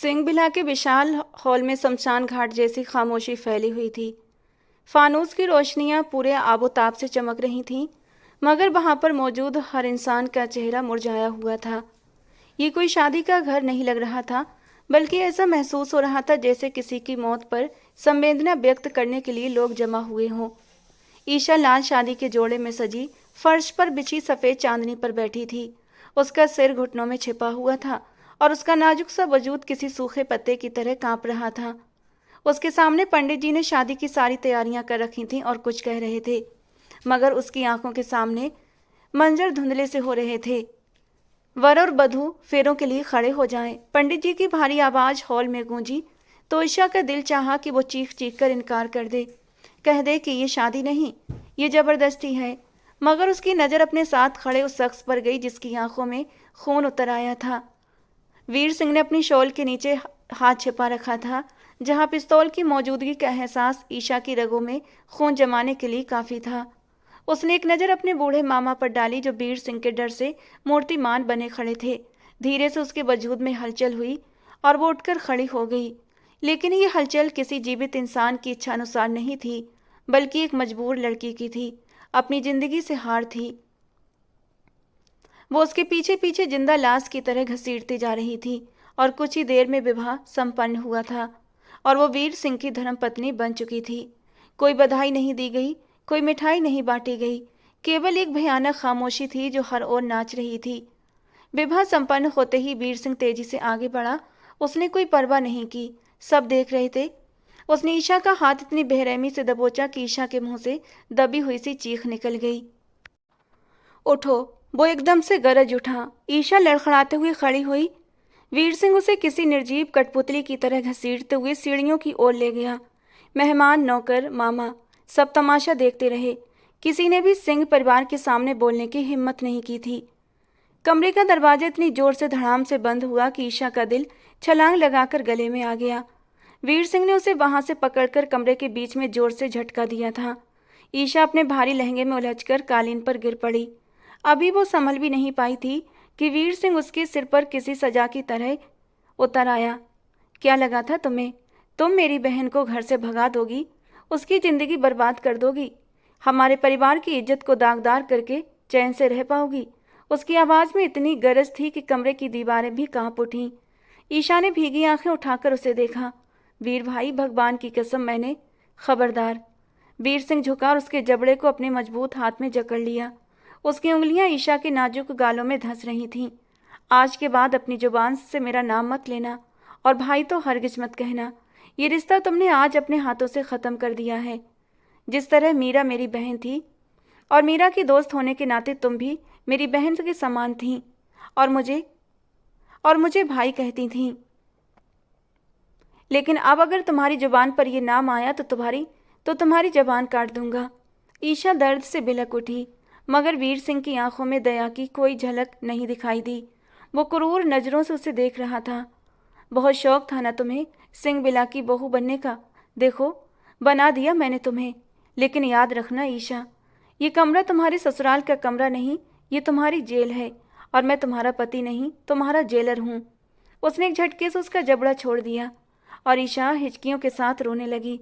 सिंह बिला के विशाल हॉल में शमशान घाट जैसी खामोशी फैली हुई थी। फानूस की रोशनियां पूरे आबोताब से चमक रही थीं, मगर वहां पर मौजूद हर इंसान का चेहरा मुरझाया हुआ था। ये कोई शादी का घर नहीं लग रहा था, बल्कि ऐसा महसूस हो रहा था जैसे किसी की मौत पर संवेदना व्यक्त करने के लिए लोग जमा हुए हों। ईशा लाल शादी के जोड़े में सजी फर्श पर बिछी सफेद चांदनी पर बैठी थी। उसका सिर घुटनों में छिपा हुआ था और उसका नाजुक सा वजूद किसी सूखे पत्ते की तरह कांप रहा था। उसके सामने पंडित जी ने शादी की सारी तैयारियां कर रखी थीं और कुछ कह रहे थे, मगर उसकी आंखों के सामने मंजर धुंधले से हो रहे थे। वर और वधू फेरों के लिए खड़े हो जाएं। पंडित जी की भारी आवाज हॉल में गूंजी तो ईशा का दिल चाहा कि वो चीख चीख कर इनकार कर दे, कह दे कि ये शादी नहीं, ये जबरदस्ती है। मगर उसकी नज़र अपने साथ खड़े उस शख्स पर गई जिसकी आंखों में खून उतर आया था। वीर सिंह ने अपनी शॉल के नीचे हाथ छिपा रखा था, जहां पिस्तौल की मौजूदगी का एहसास ईशा की रगों में खून जमाने के लिए काफ़ी था। उसने एक नज़र अपने बूढ़े मामा पर डाली, जो वीर सिंह के डर से मूर्तिमान बने खड़े थे। धीरे से उसके वजूद में हलचल हुई और वो उठकर खड़ी हो गई। लेकिन ये हलचल किसी जीवित इंसान की इच्छा अनुसार नहीं थी, बल्कि एक मजबूर लड़की की थी, अपनी जिंदगी से हार थी। वो उसके पीछे पीछे जिंदा लाश की तरह घसीटती जा रही थी और कुछ ही देर में विवाह संपन्न हुआ था और वो वीर सिंह की धर्मपत्नी बन चुकी थी। कोई बधाई नहीं दी गई, कोई मिठाई नहीं बांटी गई, केवल एक भयानक खामोशी थी जो हर ओर नाच रही थी। विवाह संपन्न होते ही वीर सिंह तेजी से आगे बढ़ा। उसने कोई परवाह नहीं की, सब देख रहे थे। उसने ईशा का हाथ इतनी बेरहमी से दबोचा कि ईशा के मुंह से दबी हुई सी चीख निकल गई। उठो! वो एकदम से गरज उठा। ईशा लड़खड़ाते हुए खड़ी हुई। वीर सिंह उसे किसी निर्जीव कठपुतली की तरह घसीटते हुए सीढ़ियों की ओर ले गया। मेहमान, नौकर, मामा सब तमाशा देखते रहे। किसी ने भी सिंह परिवार के सामने बोलने की हिम्मत नहीं की थी। कमरे का दरवाजा इतनी जोर से धड़ाम से बंद हुआ कि ईशा का दिल छलांग लगाकर गले में आ गया। वीर सिंह ने उसे वहां से पकड़कर कमरे के बीच में जोर से झटका दिया था। ईशा अपने भारी लहंगे में उलझकर कालीन पर गिर पड़ी। अभी वो संभल भी नहीं पाई थी कि वीर सिंह उसके सिर पर किसी सजा की तरह उतर आया। क्या लगा था तुम्हें? तुम मेरी बहन को घर से भगा दोगी, उसकी जिंदगी बर्बाद कर दोगी, हमारे परिवार की इज्जत को दागदार करके चैन से रह पाओगी? उसकी आवाज़ में इतनी गरज थी कि कमरे की दीवारें भी कांप उठीं। ईशा ने भीगी आंखें उठाकर उसे देखा। वीर भाई, भगवान की कसम, मैंने खबरदार। वीर सिंह झुका और उसके जबड़े को अपने मजबूत हाथ में जकड़ लिया। उसकी उंगलियां ईशा के नाजुक गालों में धंस रही थीं। आज के बाद अपनी जुबान से मेरा नाम मत लेना, और भाई तो हरगिज मत कहना। ये रिश्ता तुमने आज अपने हाथों से ख़त्म कर दिया है। जिस तरह मीरा मेरी बहन थी और मीरा की दोस्त होने के नाते तुम भी मेरी बहन के समान थीं और मुझे भाई कहती थीं। लेकिन अब अगर तुम्हारी जुबान पर यह नाम आया तो तुम्हारी जबान काट दूंगा। ईशा दर्द से बिलक उठी, मगर वीर सिंह की आंखों में दया की कोई झलक नहीं दिखाई दी। वो क्रूर नज़रों से उसे देख रहा था। बहुत शौक था ना तुम्हें सिंह बिला की बहू बनने का? देखो, बना दिया मैंने तुम्हें। लेकिन याद रखना ईशा, ये कमरा तुम्हारे ससुराल का कमरा नहीं, ये तुम्हारी जेल है, और मैं तुम्हारा पति नहीं, तुम्हारा जेलर हूँ। उसने एक झटके से उसका जबड़ा छोड़ दिया और ईशा हिचकियों के साथ रोने लगी।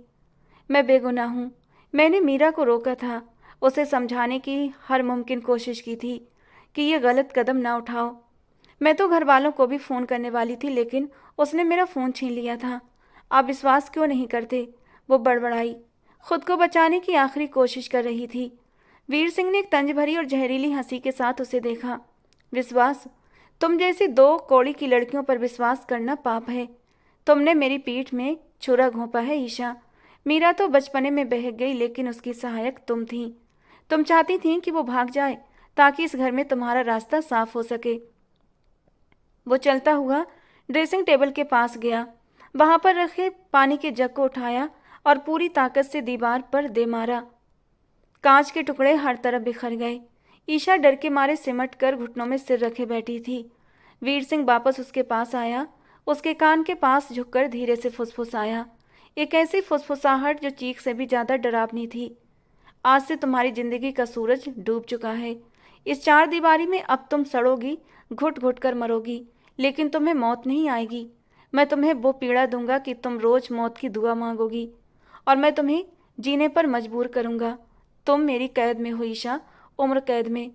मैं बेगुनाह हूँ। मैंने मीरा को रोका था, उसे समझाने की हर मुमकिन कोशिश की थी कि ये गलत कदम ना उठाओ। मैं तो घर वालों को भी फ़ोन करने वाली थी, लेकिन उसने मेरा फ़ोन छीन लिया था। आप विश्वास क्यों नहीं करते? वो बड़बड़ाई, खुद को बचाने की आखिरी कोशिश कर रही थी। वीर सिंह ने एक तंज भरी और जहरीली हंसी के साथ उसे देखा। विश्वास? तुम जैसी दो कौड़ी की लड़कियों पर विश्वास करना पाप है। तुमने मेरी पीठ में छुरा घोंपा है ईशा। मीरा तो बचपने में बहक गई, लेकिन उसकी सहायक तुम थी। तुम चाहती थीं कि वो भाग जाए ताकि इस घर में तुम्हारा रास्ता साफ हो सके। वो चलता हुआ ड्रेसिंग टेबल के पास गया, वहां पर रखे पानी के जग को उठाया और पूरी ताकत से दीवार पर दे मारा। कांच के टुकड़े हर तरफ बिखर गए। ईशा डर के मारे सिमट कर घुटनों में सिर रखे बैठी थी। वीर सिंह वापस उसके पास आया, उसके कान के पास झुककर धीरे से फुसफुसाया, एक ऐसी फुसफुसाहट जो चीख से भी ज्यादा डरावनी थी। आज से तुम्हारी जिंदगी का सूरज डूब चुका है। इस चार दीवारी में अब तुम सड़ोगी, घुट घुट कर मरोगी, लेकिन तुम्हें मौत नहीं आएगी। मैं तुम्हें वो पीड़ा दूंगा कि तुम रोज मौत की दुआ मांगोगी, और मैं तुम्हें जीने पर मजबूर करूंगा। तुम मेरी कैद में हो ईशा, उम्र कैद में।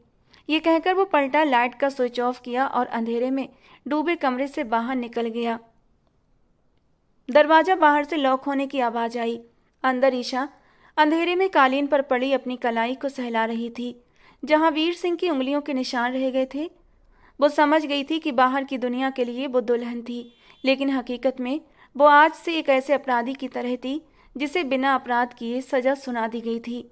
ये कहकर वो पलटा, लाइट का स्विच ऑफ किया और अंधेरे में डूबे कमरे से बाहर निकल गया। दरवाजा बाहर से लॉक होने की आवाज आई। अंदर ईशा अंधेरे में कालीन पर पड़ी अपनी कलाई को सहला रही थी, जहां वीर सिंह की उंगलियों के निशान रह गए थे। वो समझ गई थी कि बाहर की दुनिया के लिए वो दुल्हन थी, लेकिन हकीकत में वो आज से एक ऐसे अपराधी की तरह थी जिसे बिना अपराध किए सजा सुना दी गई थी।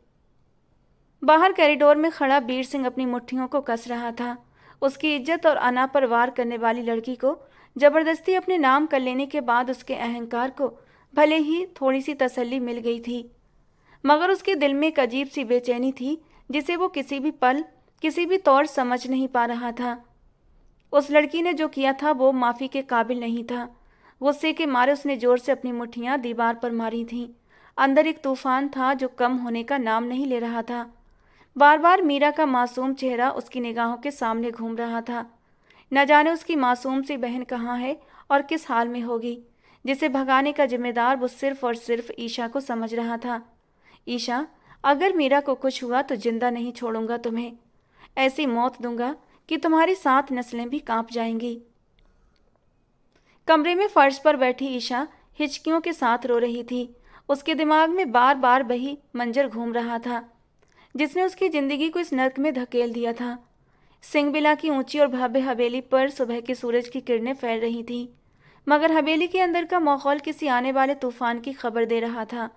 बाहर कॉरिडोर में खड़ा वीर सिंह अपनी मुट्ठियों को कस रहा था। उसकी इज्जत और अना पर वार करने वाली लड़की को जबरदस्ती अपने नाम कर लेने के बाद उसके अहंकार को भले ही थोड़ी सी तसल्ली मिल गई थी, मगर उसके दिल में एक अजीब सी बेचैनी थी जिसे वो किसी भी पल, किसी भी तौर समझ नहीं पा रहा था। उस लड़की ने जो किया था वो माफ़ी के काबिल नहीं था। गुस्से के मारे उसने जोर से अपनी मुट्ठियां दीवार पर मारी थीं। अंदर एक तूफान था जो कम होने का नाम नहीं ले रहा था। बार बार मीरा का मासूम चेहरा उसकी निगाहों के सामने घूम रहा था। न जाने उसकी मासूम सी बहन कहाँ है और किस हाल में होगी, जिसे भगाने का जिम्मेदार वो सिर्फ और सिर्फ ईशा को समझ रहा था। ईशा, अगर मीरा को कुछ हुआ तो जिंदा नहीं छोड़ूंगा तुम्हें। ऐसी मौत दूंगा कि तुम्हारी 7 नस्लें भी कांप जाएंगी। कमरे में फर्श पर बैठी ईशा हिचकियों के साथ रो रही थी। उसके दिमाग में बार बार वही मंजर घूम रहा था जिसने उसकी जिंदगी को इस नर्क में धकेल दिया था। सिंहबिला की ऊंची और भव्य हवेली पर सुबह के सूरज की किरणें फैल रही थीं, मगर हवेली के अंदर का माहौल किसी आने वाले तूफान की खबर दे रहा था।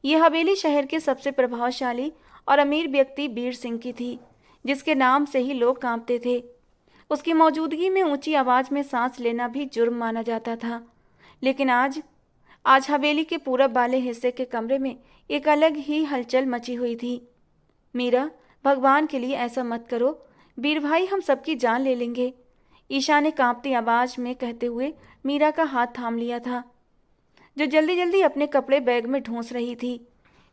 यह हवेली शहर के सबसे प्रभावशाली और अमीर व्यक्ति वीर सिंह की थी, जिसके नाम से ही लोग कांपते थे। उसकी मौजूदगी में ऊंची आवाज में सांस लेना भी जुर्म माना जाता था। लेकिन आज आज हवेली के पूरब वाले हिस्से के कमरे में एक अलग ही हलचल मची हुई थी। मीरा, भगवान के लिए ऐसा मत करो, वीर भाई हम सबकी जान ले लेंगे। ईशा ने कांपती आवाज में कहते हुए मीरा का हाथ थाम लिया था, जो जल्दी जल्दी अपने कपड़े बैग में ढूंस रही थी।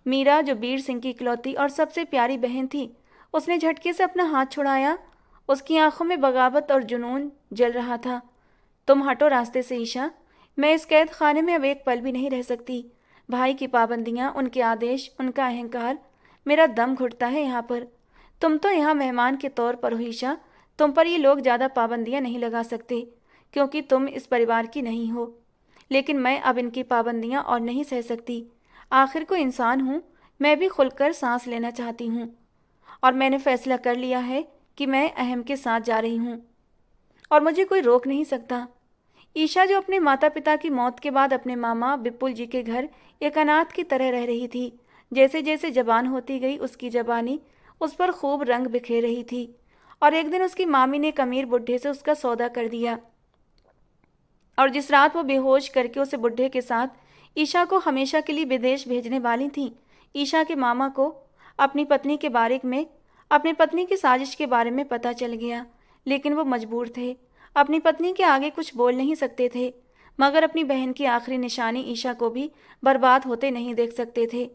मीरा, जो वीर सिंह की इकलौती और सबसे प्यारी बहन थी, उसने झटके से अपना हाथ छुड़ाया। उसकी आंखों में बगावत और जुनून जल रहा था। तुम हटो रास्ते से ईशा, मैं इस कैद खाने में अब एक पल भी नहीं रह सकती। भाई की पाबंदियां, उनके आदेश, उनका अहंकार, मेरा दम घुटता है यहाँ पर। तुम तो यहाँ मेहमान के तौर पर हो ईशा, तुम पर ये लोग ज़्यादा पाबंदियां नहीं लगा सकते क्योंकि तुम इस परिवार की नहीं हो। लेकिन मैं अब इनकी पाबंदियां और नहीं सह सकती। आखिर को इंसान हूँ, मैं भी खुलकर सांस लेना चाहती हूँ, और मैंने फैसला कर लिया है कि मैं अहम के साथ जा रही हूँ और मुझे कोई रोक नहीं सकता। ईशा, जो अपने माता पिता की मौत के बाद अपने मामा विपुल जी के घर एक अनाथ की तरह रह रही थी, जैसे जैसे जवान होती गई उसकी जवानी उस पर खूब रंग बिखेर रही थी। और एक दिन उसकी मामी ने एक अमीर बुढ़े से उसका सौदा कर दिया, और जिस रात वो बेहोश करके उसे बुढ़े के साथ ईशा को हमेशा के लिए विदेश भेजने वाली थी, ईशा के मामा को अपनी पत्नी के बारे में, अपनी पत्नी की साजिश के बारे में पता चल गया। लेकिन वो मजबूर थे, अपनी पत्नी के आगे कुछ बोल नहीं सकते थे, मगर अपनी बहन की आखिरी निशानी ईशा को भी बर्बाद होते नहीं देख सकते थे।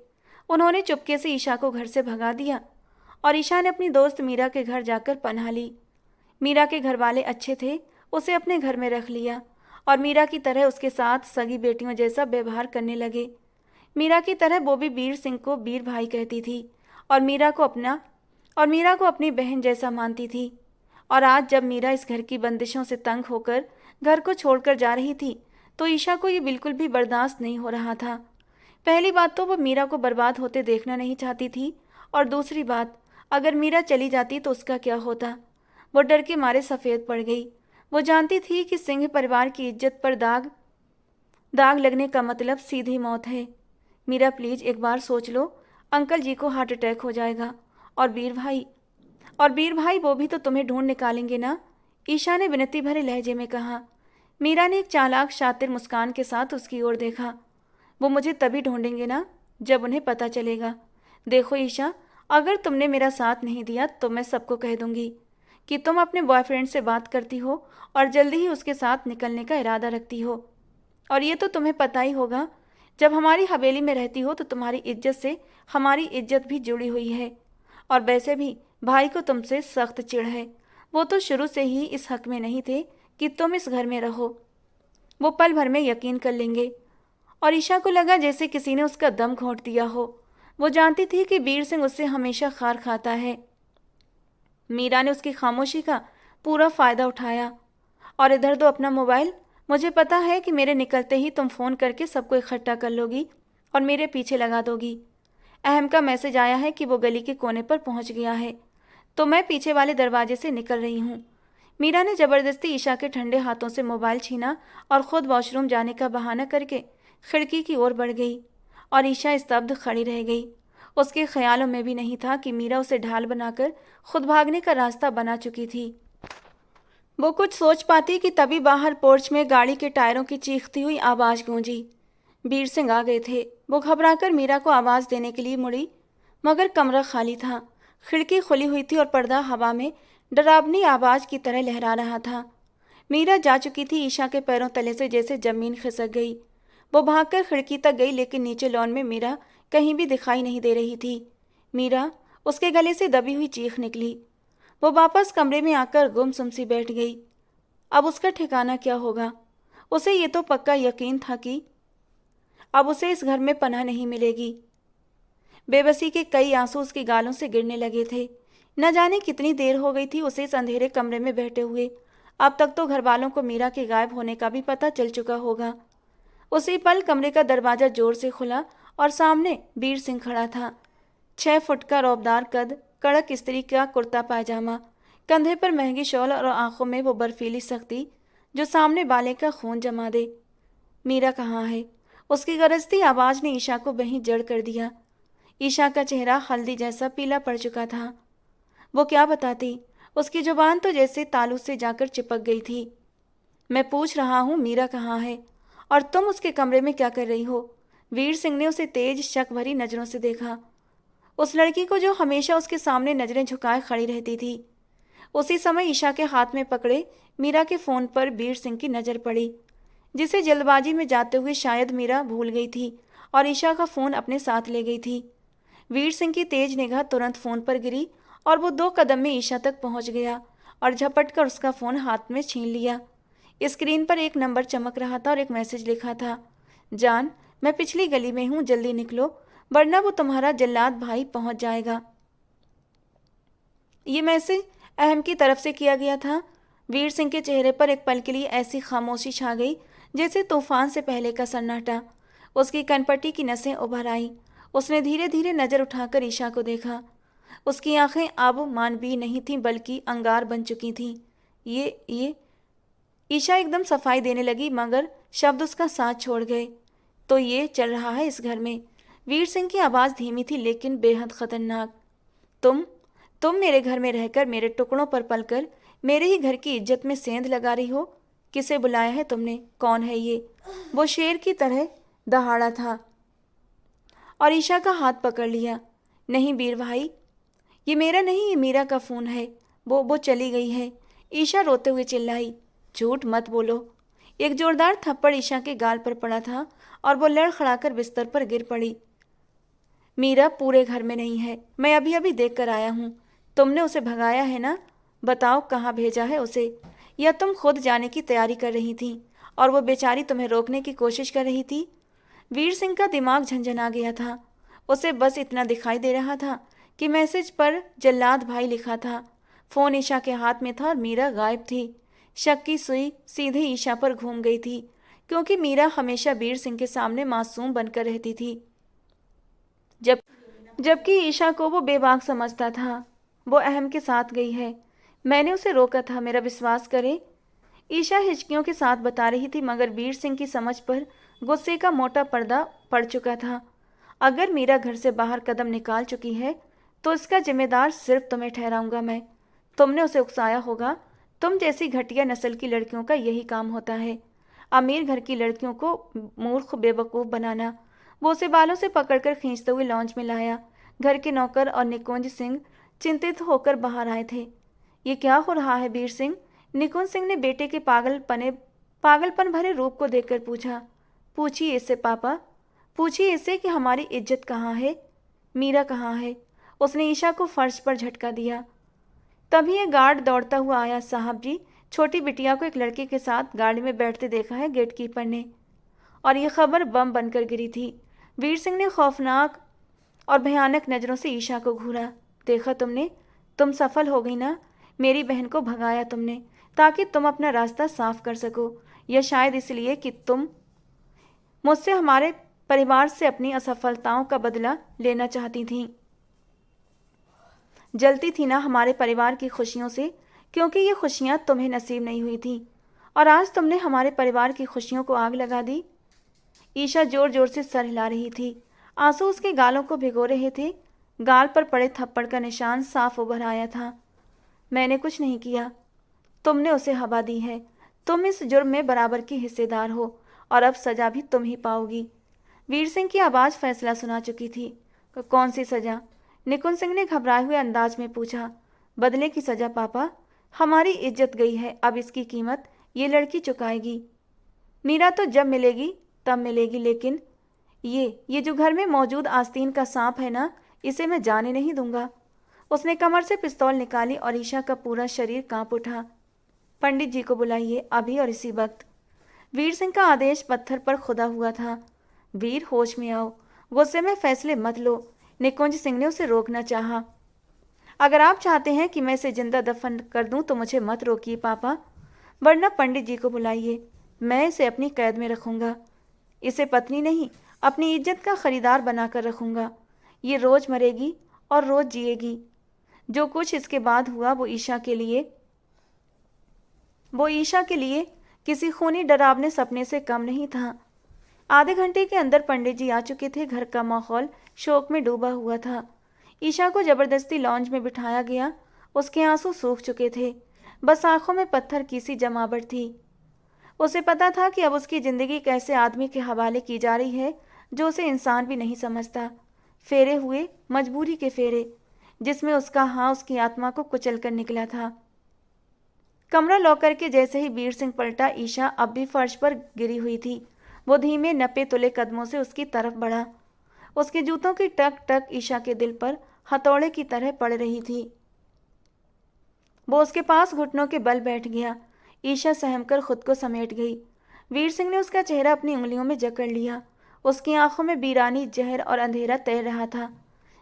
उन्होंने चुपके से ईशा को घर से भगा दिया और ईशा ने अपनी दोस्त मीरा के घर जाकर पनाह ली। मीरा के घर वाले अच्छे थे, उसे अपने घर में रख लिया और मीरा की तरह उसके साथ सगी बेटियों जैसा व्यवहार करने लगे। मीरा की तरह वो भी वीर सिंह को वीर भाई कहती थी और मीरा को अपनी बहन जैसा मानती थी। और आज जब मीरा इस घर की बंदिशों से तंग होकर घर को छोड़कर जा रही थी, तो ईशा को ये बिल्कुल भी बर्दाश्त नहीं हो रहा था। पहली बात तो वो मीरा को बर्बाद होते देखना नहीं चाहती थी, और दूसरी बात, अगर मीरा चली जाती तो उसका क्या होता। वो डर के मारे सफ़ेद पड़ गई। वो जानती थी कि सिंह परिवार की इज्जत पर दाग लगने का मतलब सीधी मौत है। मीरा, प्लीज एक बार सोच लो, अंकल जी को हार्ट अटैक हो जाएगा, और वीर भाई वो भी तो तुम्हें ढूंढ निकालेंगे ना, ईशा ने विनती भरे लहजे में कहा। मीरा ने एक चालाक शातिर मुस्कान के साथ उसकी ओर देखा। वो मुझे तभी ढूंढेंगे ना जब उन्हें पता चलेगा। देखो ईशा, अगर तुमने मेरा साथ नहीं दिया तो मैं सबको कह दूंगी कि तुम अपने बॉयफ्रेंड से बात करती हो और जल्दी ही उसके साथ निकलने का इरादा रखती हो। और ये तो तुम्हें पता ही होगा, जब हमारी हवेली में रहती हो तो तुम्हारी इज्जत से हमारी इज्जत भी जुड़ी हुई है। और वैसे भी भाई को तुमसे सख्त चिढ़ है, वो तो शुरू से ही इस हक में नहीं थे कि तुम इस घर में रहो। वो पल भर में यकीन कर लेंगे। और ईशा को लगा जैसे किसी ने उसका दम घोंट दिया हो। वो जानती थी कि वीर सिंह उससे हमेशा खार खाता है। मीरा ने उसकी खामोशी का पूरा फायदा उठाया। और इधर दो अपना मोबाइल, मुझे पता है कि मेरे निकलते ही तुम फ़ोन करके सबको इकट्ठा कर लोगी और मेरे पीछे लगा दोगी। अहम का मैसेज आया है कि वो गली के कोने पर पहुंच गया है, तो मैं पीछे वाले दरवाजे से निकल रही हूँ। मीरा ने ज़बरदस्ती ईशा के ठंडे हाथों से मोबाइल छीना और ख़ुद वॉशरूम जाने का बहाना करके खिड़की की ओर बढ़ गई। और ईशा स्तब्ध खड़ी रह गई। उसके ख्यालों में भी नहीं था कि मीरा उसे ढाल बनाकर खुद भागने का रास्ता बना चुकी थी। वो कुछ सोच पाती कि तभी बाहर पोर्च में गाड़ी के टायरों की चीखती हुई आवाज़ गूंजी। वीर सिंह आ गए थे। वो घबराकर मीरा को आवाज़ देने के लिए मुड़ी, मगर कमरा खाली था। खिड़की खुली हुई थी और पर्दा हवा में डरावनी आवाज़ की तरह लहरा रहा था। मीरा जा चुकी थी। ईशा के पैरों तले से जैसे जमीन खिसक गई। वो भागकर खिड़की तक गई, लेकिन नीचे लॉन में मीरा कहीं भी दिखाई नहीं दे रही थी। मीरा, उसके गले से दबी हुई चीख निकली। वो वापस कमरे में आकर गुमसुम सी बैठ गई। अब उसका ठिकाना क्या होगा? उसे ये तो पक्का यकीन था कि अब उसे इस घर में पनाह नहीं मिलेगी। बेबसी के कई आंसू उसकी गालों से गिरने लगे थे। न जाने कितनी देर हो गई थी उसे इस अंधेरे कमरे में बैठे हुए। अब तक तो घर वालों को मीरा के गायब होने का भी पता चल चुका होगा। उसी पल कमरे का दरवाजा जोर से खुला और सामने वीर सिंह खड़ा था। 6 फुट का रौबदार कद, कड़क स्त्री का कुर्ता पायजामा, कंधे पर महंगी शॉल और आंखों में वो बर्फीली सख्ती जो सामने वाले का खून जमा दे। मीरा कहाँ है? उसकी गरजती आवाज़ ने ईशा को वहीं जड़ कर दिया। ईशा का चेहरा हल्दी जैसा पीला पड़ चुका था। वो क्या बताती? उसकी जुबान तो जैसे तालू से जाकर चिपक गई थी। मैं पूछ रहा हूँ मीरा कहाँ है, और तुम उसके कमरे में क्या कर रही हो? वीर सिंह ने उसे तेज शक भरी नज़रों से देखा। उस लड़की को जो हमेशा उसके सामने नजरें झुकाए खड़ी रहती थी। उसी समय ईशा के हाथ में पकड़े मीरा के फ़ोन पर वीर सिंह की नज़र पड़ी, जिसे जल्दबाजी में जाते हुए शायद मीरा भूल गई थी और ईशा का फ़ोन अपने साथ ले गई थी। वीर सिंह की तेज निगाह तुरंत फ़ोन पर गिरी और वो 2 कदम में ईशा तक पहुंच गया और झपट कर उसका फ़ोन हाथ में छीन लिया। स्क्रीन पर एक नंबर चमक रहा था और एक मैसेज लिखा था, जान, मैं पिछली गली में हूँ, जल्दी निकलो वरना वो तुम्हारा जल्लाद भाई पहुंच जाएगा। ये मैसेज अहम की तरफ से किया गया था। वीर सिंह के चेहरे पर एक पल के लिए ऐसी खामोशी छा गई जैसे तूफान से पहले का सन्नाटा। उसकी कनपट्टी की नसें उभर आईं। उसने धीरे धीरे नज़र उठाकर ईशा को देखा। उसकी आंखें अब मानवीय नहीं थीं बल्कि अंगार बन चुकी थीं। ये ईशा एकदम सफाई देने लगी, मगर शब्द उसका साथ छोड़ गए। तो ये चल रहा है इस घर में। वीर सिंह की आवाज़ धीमी थी लेकिन बेहद खतरनाक। तुम मेरे घर में रहकर मेरे टुकड़ों पर पलकर मेरे ही घर की इज्जत में सेंध लगा रही हो। किसे बुलाया है तुमने? कौन है ये? वो शेर की तरह दहाड़ा था और ईशा का हाथ पकड़ लिया। नहीं वीर भाई, ये मेरा नहीं, ये मीरा का फ़ोन है। वो चली गई है। ईशा रोते हुए चिल्लाई। झूठ मत बोलो। एक जोरदार थप्पड़ ईशा के गाल पर पड़ा था और वो लड़खड़ाकर बिस्तर पर गिर पड़ी। मीरा पूरे घर में नहीं है। मैं अभी अभी देख कर आया हूँ। तुमने उसे भगाया है ना? बताओ कहाँ भेजा है उसे? या तुम खुद जाने की तैयारी कर रही थी और वो बेचारी तुम्हें रोकने की कोशिश कर रही थी? वीर सिंह का दिमाग झंझना गया था। उसे बस इतना दिखाई दे रहा था कि मैसेज पर जल्लाद भाई लिखा था। फ़ोन ईशा के हाथ में था और मीरा गायब थी। शक की सुई सीधे ईशा पर घूम गई थी, क्योंकि मीरा हमेशा वीर सिंह के सामने मासूम बनकर रहती थी, जबकि ईशा को वो बेबाक समझता था। वो अहम के साथ गई है। मैंने उसे रोका था, मेरा विश्वास करे। ईशा हिचकियों के साथ बता रही थी, मगर वीर सिंह की समझ पर गुस्से का मोटा पर्दा पड़ चुका था। अगर मीरा घर से बाहर कदम निकाल चुकी है तो इसका जिम्मेदार सिर्फ तुम्हें ठहराऊंगा मैं। तुमने उसे उकसाया होगा। तुम जैसी घटिया नस्ल की लड़कियों का यही काम होता है, अमीर घर की लड़कियों को मूर्ख बेवकूफ़ बनाना। वो उसे बालों से पकड़कर खींचते हुए लॉन्च में लाया। घर के नौकर और निकुंज सिंह चिंतित होकर बाहर आए थे। ये क्या हो रहा है वीर सिंह? निकुंज सिंह ने बेटे के पागलपन भरे रूप को देखकर पूछा। पूछिए इससे पापा, पूछिए इससे कि हमारी इज्जत कहाँ है, मीरा कहाँ है? उसने ईशा को फर्श पर झटका दिया। तभी ये गार्ड दौड़ता हुआ आया। साहब जी, छोटी बिटिया को एक लड़के के साथ गाड़ी में बैठते देखा है गेट कीपर ने। और ये खबर बम बनकर गिरी थी। वीर सिंह ने खौफनाक और भयानक नज़रों से ईशा को घूरा। देखा तुमने, तुम सफल हो गई ना। मेरी बहन को भगाया तुमने ताकि तुम अपना रास्ता साफ कर सको, या शायद इसलिए कि तुम मुझसे, हमारे परिवार से अपनी असफलताओं का बदला लेना चाहती थीं। जलती थी ना हमारे परिवार की खुशियों से, क्योंकि ये खुशियां तुम्हें नसीब नहीं हुई थी, और आज तुमने हमारे परिवार की खुशियों को आग लगा दी। ईशा जोर जोर से सर हिला रही थी। आंसू उसके गालों को भिगो रहे थे। गाल पर पड़े थप्पड़ का निशान साफ उभर आया था। मैंने कुछ नहीं किया, तुमने उसे हवा दी है। तुम इस जुर्म में बराबर की हिस्सेदार हो, और अब सजा भी तुम ही पाओगी। वीर सिंह की आवाज़ फैसला सुना चुकी थी। कौन सी सजा? निकुंज सिंह ने घबराए हुए अंदाज में पूछा। बदले की सजा पापा। हमारी इज्जत गई है, अब इसकी कीमत ये लड़की चुकाएगी। मीरा तो जब मिलेगी तब मिलेगी, लेकिन ये जो घर में मौजूद आस्तीन का सांप है ना, इसे मैं जाने नहीं दूंगा। उसने कमर से पिस्तौल निकाली और ईशा का पूरा शरीर कांप उठा। पंडित जी को बुलाइए, अभी और इसी वक्त। वीर सिंह का आदेश पत्थर पर खुदा हुआ था। वीर, होश में आओ, गुस्से में फैसले मत लो। निकुंज सिंह ने उसे रोकना चाहा। अगर आप चाहते हैं कि मैं इसे जिंदा दफन कर दूं तो मुझे मत रोकिए पापा, वरना पंडित जी को बुलाइए। मैं इसे अपनी कैद में रखूंगा। इसे पत्नी नहीं, अपनी इज्जत का खरीदार बनाकर रखूंगा। ये रोज मरेगी और रोज जिएगी। जो कुछ इसके बाद हुआ वो ईशा के लिए किसी खूनी डरावने सपने से कम नहीं था। आधे घंटे के अंदर पंडित जी आ चुके थे। घर का माहौल शोक में डूबा हुआ था। ईशा को जबरदस्ती लॉन्ज में बिठाया गया। उसके आंसू सूख चुके थे, बस आंखों में पत्थर की सी जमावट थी। उसे पता था कि अब उसकी जिंदगी कैसे आदमी के हवाले की जा रही है जो उसे इंसान भी नहीं समझता। फेरे हुए, मजबूरी के फेरे, जिसमें उसका हाँ उसकी आत्मा को कुचल कर निकला था। कमरा लॉक करके जैसे ही वीर सिंह पलटा, ईशा अब भी फर्श पर गिरी हुई थी। वो धीमे नपे तुले कदमों से उसकी तरफ बढ़ा। उसके जूतों की टक टक ईशा के दिल पर हथौड़े की तरह पड़ रही थी। वो उसके पास घुटनों के बल बैठ गया। ईशा सहमकर खुद को समेट गई। वीर सिंह ने उसका चेहरा अपनी उंगलियों में जकड़ लिया। उसकी आंखों में बीरानी, जहर और अंधेरा तैर रहा था।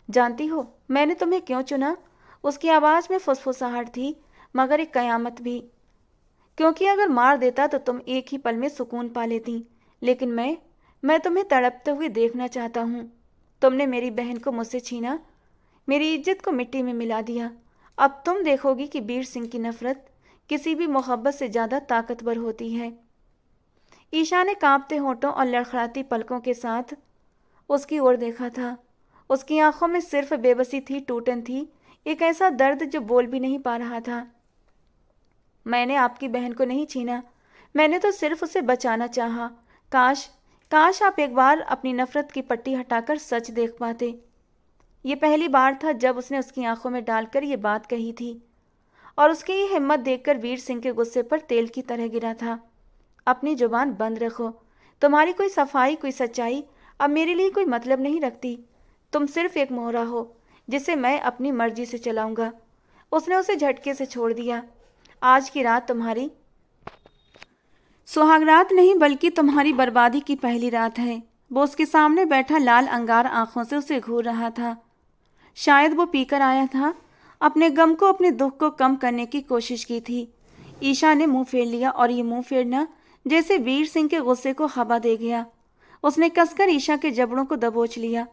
जानती हो मैंने तुम्हें क्यों चुना? उसकी आवाज़ में फुसफुसाहट थी, मगर एक कयामत भी। क्योंकि अगर मार देता तो तुम एक ही पल में सुकून पा लेती, लेकिन मैं तुम्हें तड़पते हुए देखना चाहता हूँ। तुमने मेरी बहन को मुझसे छीना, मेरी इज्जत को मिट्टी में मिला दिया। अब तुम देखोगी कि वीर सिंह की नफरत किसी भी मोहब्बत से ज़्यादा ताकतवर होती है। ईशा ने कांपते होठों और लड़खड़ाती पलकों के साथ उसकी ओर देखा था। उसकी आंखों में सिर्फ बेबसी थी, टूटन थी, एक ऐसा दर्द जो बोल भी नहीं पा रहा था। मैंने आपकी बहन को नहीं छीना, मैंने तो सिर्फ उसे बचाना चाहा। काश आप एक बार अपनी नफरत की पट्टी हटाकर सच देख पाते। ये पहली बार था जब उसने उसकी आंखों में डालकर ये बात कही थी, और उसकी ये हिम्मत देखकर वीर सिंह के गुस्से पर तेल की तरह गिरा था। अपनी जुबान बंद रखो। तुम्हारी कोई सफाई, कोई सच्चाई अब मेरे लिए कोई मतलब नहीं रखती। तुम सिर्फ एक मोहरा हो जिसे मैं अपनी मर्जी से चलाऊंगा। उसने उसे झटके से छोड़ दिया। आज की रात तुम्हारी सुहागरात नहीं बल्कि तुम्हारी बर्बादी की पहली रात है। वो उसके सामने बैठा लाल अंगार आंखों से उसे घूर रहा था। शायद वो पीकर आया था, अपने गम को, अपने दुख को कम करने की कोशिश की थी। ईशा ने मुंह फेर लिया, और ये मुंह फेरना जैसे वीर सिंह के गुस्से को हवा दे गया। उसने कसकर ईशा के जबड़ों को दबोच लिया।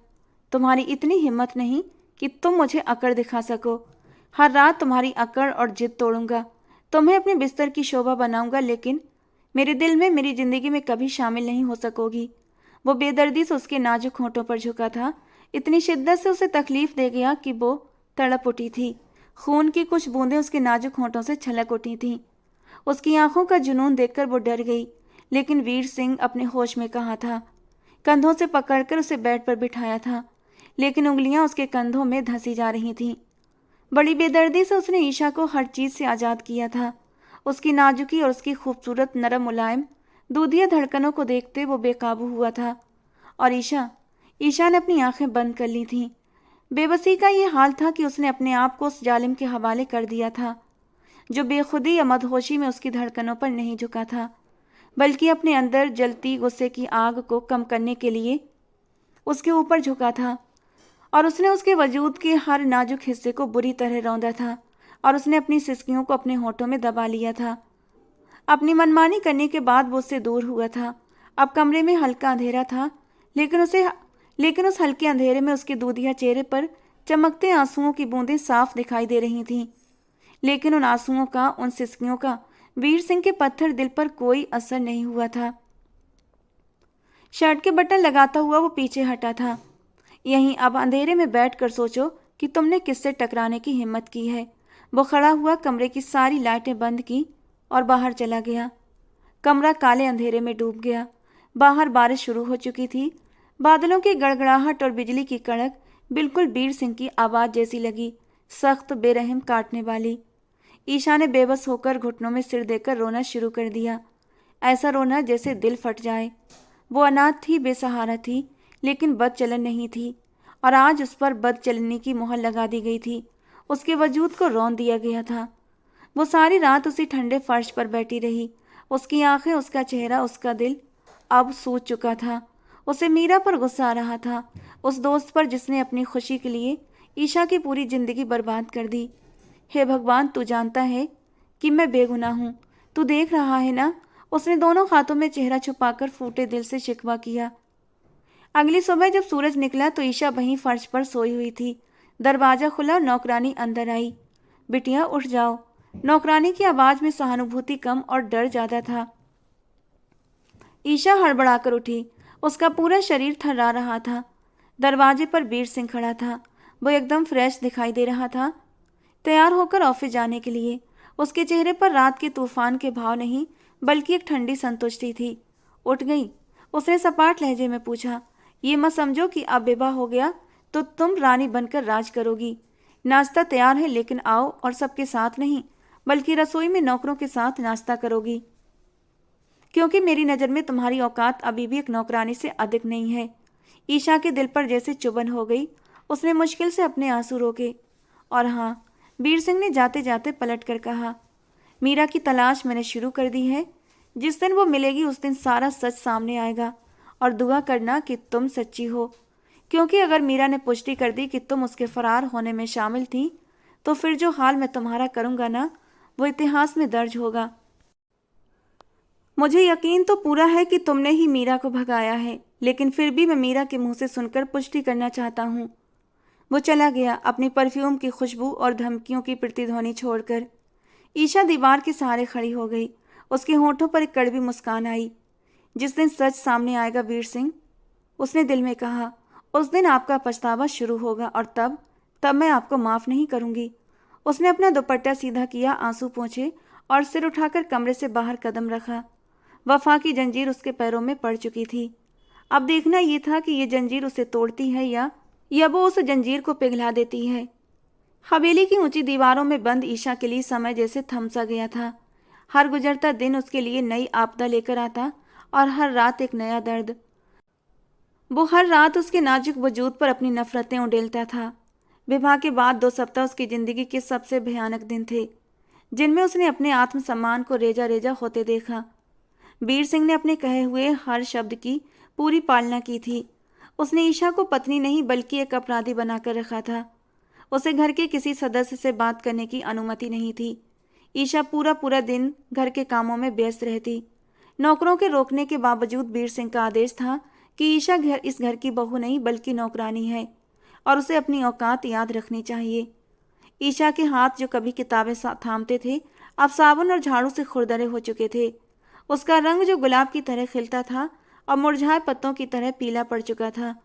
तुम्हारी इतनी हिम्मत नहीं कि तुम मुझे अकड़ दिखा सको। हर रात तुम्हारी अकड़ और जिद तोड़ूंगा, तुम्हें अपने बिस्तर की शोभा बनाऊंगा, लेकिन मेरे दिल में, मेरी जिंदगी में कभी शामिल नहीं हो सकोगी। वो बेदर्दी से उसके नाजुक होंठों पर झुका था। इतनी शिद्दत से उसे तकलीफ दे गया कि वो तड़प उठी थी। खून की कुछ बूंदें उसके नाजुक होंठों से छलक उठी थीं। उसकी आंखों का जुनून देखकर वो डर गई, लेकिन वीर सिंह अपने होश में कहाँ था। कंधों से पकड़कर उसे बेड पर बिठाया था, लेकिन उंगलियां उसके कंधों में धंसी जा रही थीं। बड़ी बेदर्दी से उसने ईशा को हर चीज़ से आज़ाद किया था। उसकी नाजुकी और उसकी खूबसूरत, नरम, मुलायम, दूधिया धड़कनों को देखते वो बेकाबू हुआ था। और ईशा ने अपनी आंखें बंद कर ली थीं। बेबसी का ये हाल था कि उसने अपने आप को उस जालिम के हवाले कर दिया था। जो बेखुदी या मदहोशी में उसकी धड़कनों पर नहीं झुका था, बल्कि अपने अंदर जलती गुस्से की आग को कम करने के लिए उसके ऊपर झुका था। और उसने उसके वजूद के हर नाजुक हिस्से को बुरी तरह रौंदा था और उसने अपनी सिसकियों को अपने होठों में दबा लिया था। अपनी मनमानी करने के बाद वो उससे दूर हुआ था। अब कमरे में हल्का अंधेरा था, लेकिन उस हल्के अंधेरे में उसके दूधिया चेहरे पर चमकते आंसुओं की बूंदें साफ दिखाई दे रही थीं। लेकिन उन आंसुओं का, उन सिसकियों का वीर सिंह के पत्थर दिल पर कोई असर नहीं हुआ था। शर्ट के बटन लगाता हुआ वो पीछे हटा था। यहीं अब अंधेरे में बैठकर सोचो कि तुमने किससे टकराने की हिम्मत की है। वो खड़ा हुआ, कमरे की सारी लाइटें बंद की और बाहर चला गया। कमरा काले अंधेरे में डूब गया। बाहर बारिश शुरू हो चुकी थी। बादलों की गड़गड़ाहट और बिजली की कड़क बिल्कुल वीर सिंह की आवाज़ जैसी लगी, सख्त, बेरहम, काटने वाली। ईशा ने बेबस होकर घुटनों में सिर देकर रोना शुरू कर दिया। ऐसा रोना जैसे दिल फट जाए। वो अनाथ थी, बेसहारा थी, लेकिन बदचलन नहीं थी, और आज उस पर बदचलनी की मोहर लगा दी गई थी। उसके वजूद को रौंद दिया गया था। वो सारी रात उसी ठंडे फर्श पर बैठी रही। उसकी आंखें, उसका चेहरा, उसका दिल अब सूज चुका था। उसे मीरा पर गुस्सा आ रहा था, उस दोस्त पर जिसने अपनी खुशी के लिए ईशा की पूरी जिंदगी बर्बाद कर दी। हे भगवान, तू जानता है कि मैं बेगुनाह हूँ। तू देख रहा है ना। उसने दोनों हाथों में चेहरा छुपाकर फूटे दिल से शिकवा किया। अगली सुबह जब सूरज निकला तो ईशा वहीं फर्श पर सोई हुई थी। दरवाजा खुला, नौकरानी अंदर आई। बिटिया उठ जाओ। नौकरानी की आवाज में सहानुभूति कम और डर ज्यादा था। ईशा हड़बड़ाकर उठी। उसका पूरा शरीर थर्रा रहा था। दरवाजे पर वीर सिंह खड़ा था। वो एकदम फ्रेश दिखाई दे रहा था, तैयार होकर ऑफिस जाने के लिए। उसके चेहरे पर रात के तूफान के भाव नहीं, बल्कि एक ठंडी संतुष्टि थी। उठ गई? उसने सपाट लहजे में पूछा। ये मत समझो कि अब विवाह हो गया तो तुम रानी बनकर राज करोगी। नाश्ता तैयार है, लेकिन आओ, और सबके साथ नहीं, बल्कि रसोई में नौकरों के साथ नाश्ता करोगी, क्योंकि मेरी नज़र में तुम्हारी औकात अभी भी एक नौकरानी से अधिक नहीं है। ईशा के दिल पर जैसे चुभन हो गई। उसने मुश्किल से अपने आंसू रोके। और हाँ, वीर सिंह ने जाते जाते पलट कर कहा, मीरा की तलाश मैंने शुरू कर दी है। जिस दिन वो मिलेगी उस दिन सारा सच सामने आएगा। और दुआ करना कि तुम सच्ची हो, क्योंकि अगर मीरा ने पुष्टि कर दी कि तुम उसके फरार होने में शामिल थी, तो फिर जो हाल मैं तुम्हारा करूँगा ना, वो इतिहास में दर्ज होगा। मुझे यकीन तो पूरा है कि तुमने ही मीरा को भगाया है, लेकिन फिर भी मैं मीरा के मुंह से सुनकर पुष्टि करना चाहता हूँ। वो चला गया, अपनी परफ्यूम की खुशबू और धमकियों की प्रतिध्वनि छोड़कर। ईशा दीवार के सहारे खड़ी हो गई। उसके होठों पर एक कड़वी मुस्कान आई। जिस दिन सच सामने आएगा वीर सिंह, उसने दिल में कहा, उस दिन आपका पछतावा शुरू होगा, और तब मैं आपको माफ़ नहीं करूँगी। उसने अपना दुपट्टा सीधा किया, आंसू पोंछे और सिर उठाकर कमरे से बाहर कदम रखा। वफा की जंजीर उसके पैरों में पड़ चुकी थी। अब देखना ये था कि ये जंजीर उसे तोड़ती है या वो उस जंजीर को पिघला देती है। हवेली की ऊंची दीवारों में बंद ईशा के लिए समय जैसे थम सा गया था। हर गुजरता दिन उसके लिए नई आपदा लेकर आता, और हर रात एक नया दर्द। वो हर रात उसके नाजुक वजूद पर अपनी नफरतें उड़ेलता था। विवाह के बाद 2 सप्ताह उसकी जिंदगी के सबसे भयानक दिन थे, जिनमें उसने अपने आत्मसम्मान को रेजा रेजा होते देखा। वीर सिंह ने अपने कहे हुए हर शब्द की पूरी पालना की थी। उसने ईशा को पत्नी नहीं बल्कि एक अपराधी बनाकर रखा था। उसे घर के किसी सदस्य से बात करने की अनुमति नहीं थी। ईशा पूरा पूरा दिन घर के कामों में व्यस्त रहती। नौकरों के रोकने के बावजूद वीर सिंह का आदेश था कि ईशा इस घर की बहू नहीं बल्कि नौकरानी है, और उसे अपनी औकात याद रखनी चाहिए। ईशा के हाथ जो कभी किताबें थामते थे, अब साबुन और झाड़ू से खुरदरे हो चुके थे। उसका रंग जो गुलाब की तरह खिलता था, अब मुरझाए पत्तों की तरह पीला पड़ चुका था।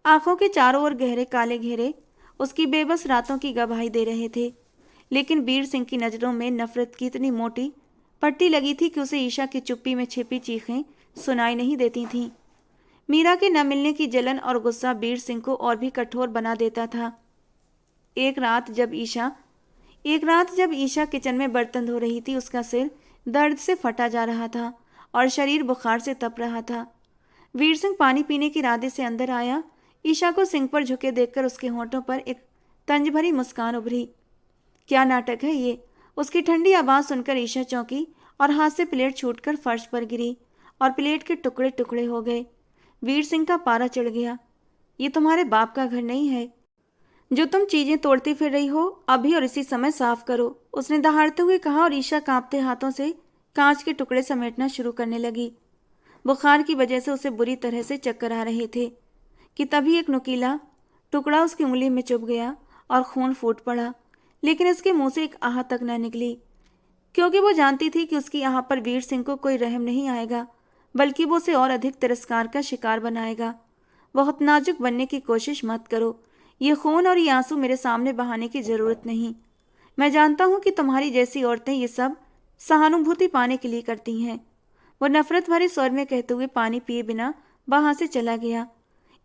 आंखों के चारों ओर गहरे काले घेरे उसकी बेबस रातों की गवाही दे रहे थे। लेकिन वीर सिंह की नज़रों में नफरत की इतनी मोटी पट्टी लगी थी कि उसे ईशा की चुप्पी में छिपी चीखें सुनाई नहीं देती थीं। मीरा के न मिलने की जलन और गुस्सा वीर सिंह को और भी कठोर बना देता था। एक रात जब ईशा किचन में बर्तन धो रही थी, उसका सिर दर्द से फटा जा रहा था और शरीर बुखार से तप रहा था। वीर सिंह पानी पीने के इरादे से अंदर आया। ईशा को सिंक पर झुके देखकर उसके होंठों पर एक तंज भरी मुस्कान उभरी। क्या नाटक है ये? उसकी ठंडी आवाज़ सुनकर ईशा चौंकी और हाथ से प्लेट छूटकर फर्श पर गिरी और प्लेट के टुकड़े टुकड़े हो गए। वीर सिंह का पारा चढ़ गया। ये तुम्हारे बाप का घर नहीं है जो तुम चीजें तोड़ती फिर रही हो। अभी और इसी समय साफ करो, उसने दहाड़ते हुए कहा और ईशा कांपते हाथों से कांच के टुकड़े समेटना शुरू करने लगी। बुखार की वजह से उसे बुरी तरह से चक्कर आ रहे थे कि तभी एक नुकीला टुकड़ा उसकी उंगली में चुभ गया और खून फूट पड़ा, लेकिन इसके मुंह से एक आह तक न निकली, क्योंकि वो जानती थी कि उसकी आह पर वीर सिंह को कोई रहम नहीं आएगा, बल्कि वो उसे और अधिक तिरस्कार का शिकार बनाएगा। बहुत नाजुक बनने की कोशिश मत करो। ये खून और ये आंसू मेरे सामने बहाने की जरूरत नहीं। मैं जानता हूं कि तुम्हारी जैसी औरतें ये सब सहानुभूति पाने के लिए करती हैं। वो नफरत भरे स्वर में कहते हुए पानी पिए बिना वहां से चला गया।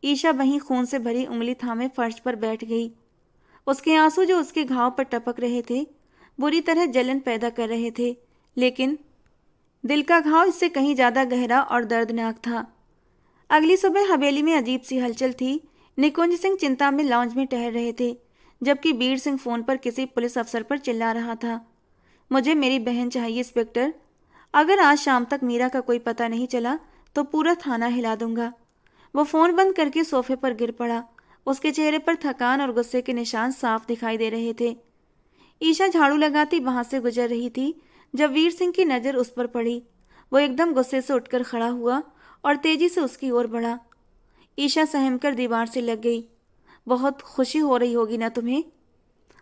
ईशा वहीं खून से भरी उंगली थामे फर्श पर बैठ गई। उसके आंसू जो उसके घाव पर टपक रहे थे बुरी तरह जलन पैदा कर रहे थे, लेकिन दिल का घाव इससे कहीं ज्यादा गहरा और दर्दनाक था। अगली सुबह हवेली में अजीब सी हलचल थी। निकुंज सिंह चिंता में लॉन्ज में टहल रहे थे, जबकि वीर सिंह फोन पर किसी पुलिस अफसर पर चिल्ला रहा था। मुझे मेरी बहन चाहिए इंस्पेक्टर। अगर आज शाम तक मीरा का कोई पता नहीं चला तो पूरा थाना हिला दूंगा। वो फोन बंद करके सोफे पर गिर पड़ा। उसके चेहरे पर थकान और गुस्से के निशान साफ दिखाई दे रहे थे। ईशा झाड़ू लगाती वहां से गुजर रही थी जब वीर सिंह की नज़र उस पर पड़ी। वो एकदम गुस्से से उठकर खड़ा हुआ और तेजी से उसकी ओर बढ़ा। ईशा सहमकर दीवार से लग गई। बहुत खुशी हो रही होगी ना तुम्हें?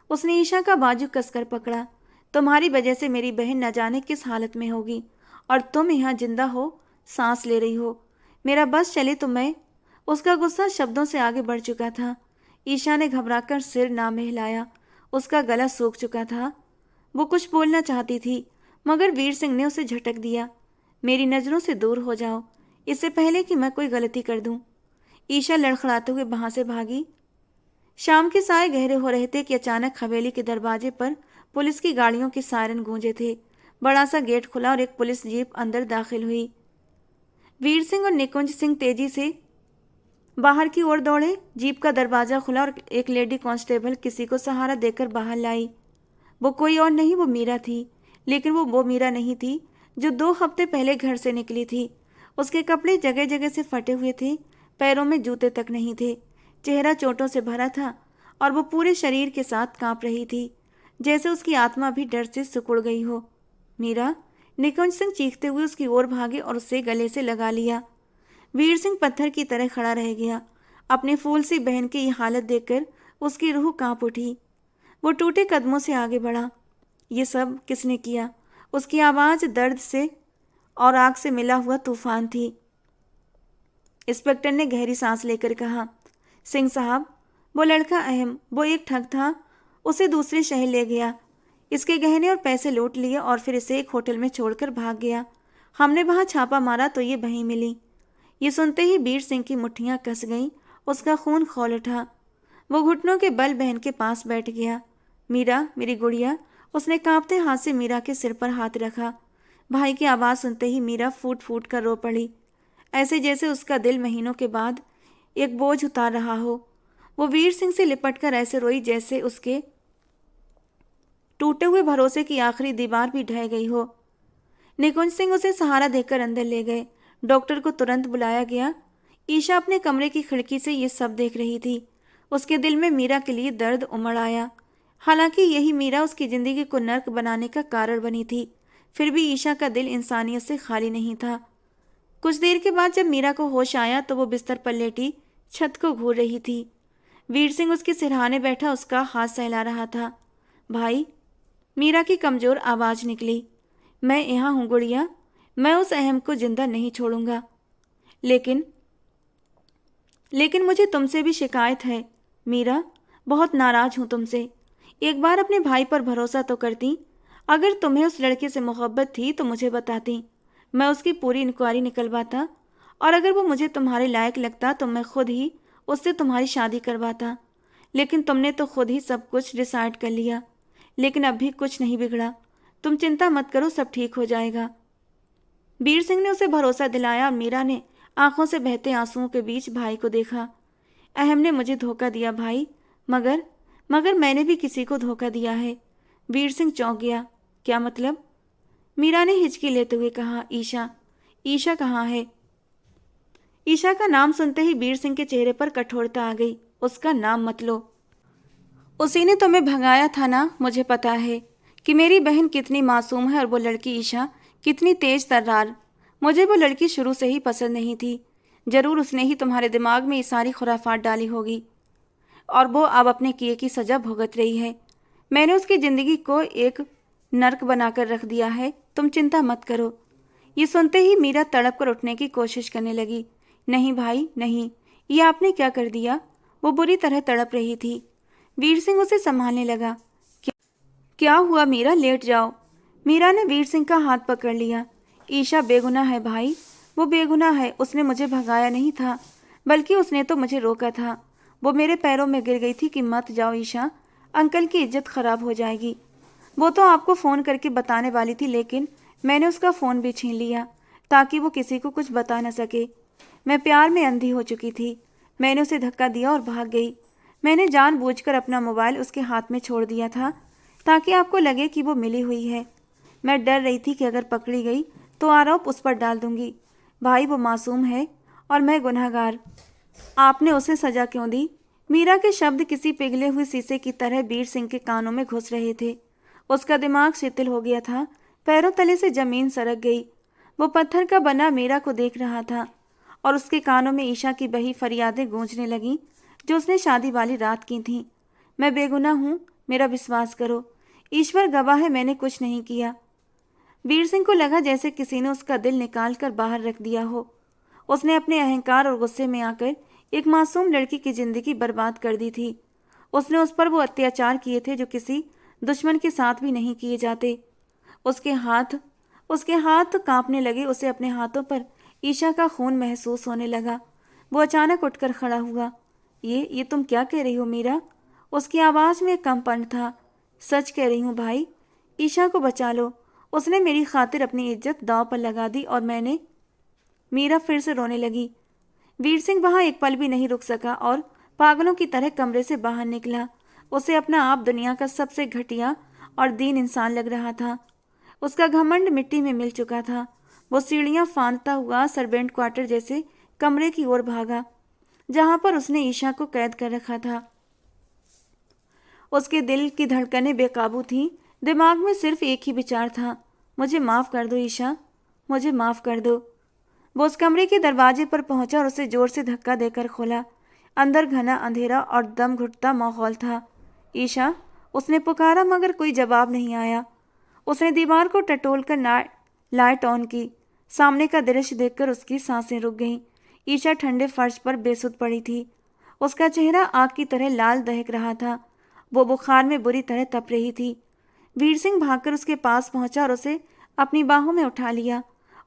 उसने ईशा का बाजू कसकर पकड़ा। तुम्हारी वजह से मेरी बहन न जाने किस हालत में होगी, और तुम यहाँ जिंदा हो, सांस ले रही हो। मेरा बस चले तो मैं। उसका गुस्सा शब्दों से आगे बढ़ चुका था। ईशा ने घबराकर सिर ना हिलाया। उसका गला सूख चुका था। वो कुछ बोलना चाहती थी, मगर वीर सिंह ने उसे झटक दिया। मेरी नज़रों से दूर हो जाओ, इससे पहले कि मैं कोई गलती कर दूं। ईशा लड़खड़ाते हुए वहां से भागी। शाम के साए गहरे हो रहे थे कि अचानक हवेली के दरवाजे पर पुलिस की गाड़ियों के सायरन गूंजे थे। बड़ा सा गेट खुला और एक पुलिस जीप अंदर दाखिल हुई। वीर सिंह और निकुंज सिंह तेजी से बाहर की ओर दौड़े। जीप का दरवाजा खुला और एक लेडी कांस्टेबल किसी को सहारा देकर बाहर लाई। वो कोई और नहीं, वो मीरा थी। लेकिन वो मीरा नहीं थी जो 2 हफ्ते पहले घर से निकली थी। उसके कपड़े जगह जगह से फटे हुए थे, पैरों में जूते तक नहीं थे, चेहरा चोटों से भरा था और वो पूरे शरीर के साथ कांप रही थी, जैसे उसकी आत्मा भी डर से सिकुड़ गई हो। मीरा! निकुंज सिंह चीखते हुए उसकी ओर भागे और उसे गले से लगा लिया। वीर सिंह पत्थर की तरह खड़ा रह गया। अपने फूल सी बहन की यह हालत देखकर उसकी रूह कांप उठी। वो टूटे कदमों से आगे बढ़ा। ये सब किसने किया? उसकी आवाज़ दर्द से और आग से मिला हुआ तूफान थी। इंस्पेक्टर ने गहरी सांस लेकर कहा, सिंह साहब, वो लड़का अहम, वो एक ठग था। उसे दूसरे शहर ले गया, इसके गहने और पैसे लूट लिए और फिर इसे एक होटल में छोड़कर भाग गया। हमने वहां छापा मारा तो ये वहीं मिली। ये सुनते ही वीर सिंह की मुट्ठियां कस गईं। उसका खून खौल उठा। वो घुटनों के बल बहन के पास बैठ गया। मीरा, मेरी गुड़िया। उसने कांपते हाथ से मीरा के सिर पर हाथ रखा। भाई की आवाज़ सुनते ही मीरा फूट फूट कर रो पड़ी, ऐसे जैसे उसका दिल महीनों के बाद एक बोझ उतार रहा हो। वो वीर सिंह से लिपट कर ऐसे रोई जैसे उसके टूटे हुए भरोसे की आखिरी दीवार भी ढह गई हो। निकुंज सिंह उसे सहारा देकर अंदर ले गए। डॉक्टर को तुरंत बुलाया गया। ईशा अपने कमरे की खिड़की से ये सब देख रही थी। उसके दिल में मीरा के लिए दर्द उमड़ आया। हालांकि यही मीरा उसकी जिंदगी को नर्क बनाने का कारण बनी थी, फिर भी ईशा का दिल इंसानियत से खाली नहीं था। कुछ देर के बाद जब मीरा को होश आया तो वो बिस्तर पर लेटी छत को घूर रही थी। वीर सिंह उसके सिरहाने बैठा उसका हाथ सहला रहा था। भाई! मीरा की कमजोर आवाज निकली। मैं यहाँ हूँ गुड़िया, मैं उस अहम को जिंदा नहीं छोड़ूंगा। लेकिन मुझे तुमसे भी शिकायत है मीरा, बहुत नाराज हूँ तुमसे। एक बार अपने भाई पर भरोसा तो करती। अगर तुम्हें उस लड़के से मोहब्बत थी तो मुझे बताती, मैं उसकी पूरी इंक्वायरी निकलवाता, और अगर वो मुझे तुम्हारे लायक लगता तो मैं खुद ही उससे तुम्हारी शादी करवाता। लेकिन तुमने तो खुद ही सब कुछ डिसाइड कर लिया। लेकिन अब भी कुछ नहीं बिगड़ा। तुम चिंता मत करो, सब ठीक हो जाएगा। वीर सिंह ने उसे भरोसा दिलाया और मीरा ने आंखों से बहते आंसुओं के बीच भाई को देखा। अहम ने मुझे धोखा दिया भाई, मगर मैंने भी किसी को धोखा दिया है। वीर सिंह चौंक गया। क्या मतलब? मीरा ने हिचकी लेते हुए कहा। ईशा। ईशा कहाँ है? ईशा का नाम सुनते ही वीर सिंह के चेहरे पर कठोरता आ गई। उसका नाम मत लो। उसी ने तुम्हें भगाया था ना। मुझे पता है कि मेरी बहन कितनी मासूम है और वो लड़की ईशा कितनी तेज तर्रार। मुझे वो लड़की शुरू से ही पसंद नहीं थी। जरूर उसने ही तुम्हारे दिमाग में ये सारी खुराफात डाली होगी और वो अब अपने किए की सजा भुगत रही है। मैंने उसकी जिंदगी को एक नर्क बनाकर रख दिया है। तुम चिंता मत करो। ये सुनते ही मीरा तड़प कर उठने की कोशिश करने लगी। नहीं भाई नहीं, ये आपने क्या कर दिया? वो बुरी तरह तड़प रही थी। वीर सिंह उसे संभालने लगा। क्या हुआ मीरा? लेट जाओ। मीरा ने वीर सिंह का हाथ पकड़ लिया। ईशा बेगुनाह है भाई, वो बेगुनाह है। उसने मुझे भगाया नहीं था, बल्कि उसने तो मुझे रोका था। वो मेरे पैरों में गिर गई थी कि मत जाओ ईशा, अंकल की इज्जत खराब हो जाएगी। वो तो आपको फ़ोन करके बताने वाली थी, लेकिन मैंने उसका फ़ोन भी छीन लिया ताकि वो किसी को कुछ बता न सके। मैं प्यार में अंधी हो चुकी थी। मैंने उसे धक्का दिया और भाग गई। मैंने जानबूझकर अपना मोबाइल उसके हाथ में छोड़ दिया था ताकि आपको लगे कि वो मिली हुई है। मैं डर रही थी कि अगर पकड़ी गई तो आरोप उस पर डाल दूंगी। भाई वो मासूम है और मैं गुनहगार। आपने उसे सजा क्यों दी? मीरा के शब्द किसी पिघले हुए शीशे की तरह वीर सिंह के कानों में घुस रहे थे। उसका दिमाग शिथिल हो गया था। पैरों तले से जमीन सरक गई। वो पत्थर का बना मीरा को देख रहा था और उसके कानों में ईशा की बही फरियादें गूंजने लगीं जो उसने शादी वाली रात की थीं। मैं बेगुनाह हूँ, मेरा विश्वास करो। ईश्वर गवाह है, मैंने कुछ नहीं किया। वीर सिंह को लगा जैसे किसी ने उसका दिल निकाल कर बाहर रख दिया हो। उसने अपने अहंकार और गुस्से में आकर एक मासूम लड़की की जिंदगी बर्बाद कर दी थी। उसने उस पर वो अत्याचार किए थे जो किसी दुश्मन के साथ भी नहीं किए जाते। उसके हाथ कांपने लगे। उसे अपने हाथों पर ईशा का खून महसूस होने लगा। वो अचानक उठकर खड़ा हुआ। ये तुम क्या कह रही हो मीरा? उसकी आवाज़ में कंपन था। सच कह रही हूँ भाई, ईशा को बचा लो। उसने मेरी खातिर अपनी इज्जत दांव पर लगा दी और मैंने। मीरा फिर से रोने लगी। वीर सिंह वहां एक पल भी नहीं रुक सका और पागलों की तरह कमरे से बाहर निकला। उसे अपना आप दुनिया का सबसे घटिया और दीन इंसान लग रहा था। उसका घमंड मिट्टी में मिल चुका था। वो सीढ़ियां फांदता हुआ सर्वेंट क्वार्टर जैसे कमरे की ओर भागा जहां पर उसने ईशा को कैद कर रखा था। उसके दिल की धड़कनें बेकाबू थीं। दिमाग में सिर्फ एक ही विचार था, मुझे माफ़ कर दो ईशा, मुझे माफ़ कर दो। वो उस कमरे के दरवाजे पर पहुंचा और उसे जोर से धक्का देकर खोला। अंदर घना अंधेरा और दम घुटता माहौल था। ईशा, उसने पुकारा मगर कोई जवाब नहीं आया। उसने दीवार को टटोलकर लाइट ऑन की। सामने का दृश्य देखकर उसकी सांसें रुक गईं। ईशा ठंडे फर्श पर बेसुध पड़ी थी। उसका चेहरा आग की तरह लाल दहक रहा था। वो बुखार में बुरी तरह तप रही थी। वीर सिंह भागकर उसके पास पहुंचा और उसे अपनी बाहों में उठा लिया।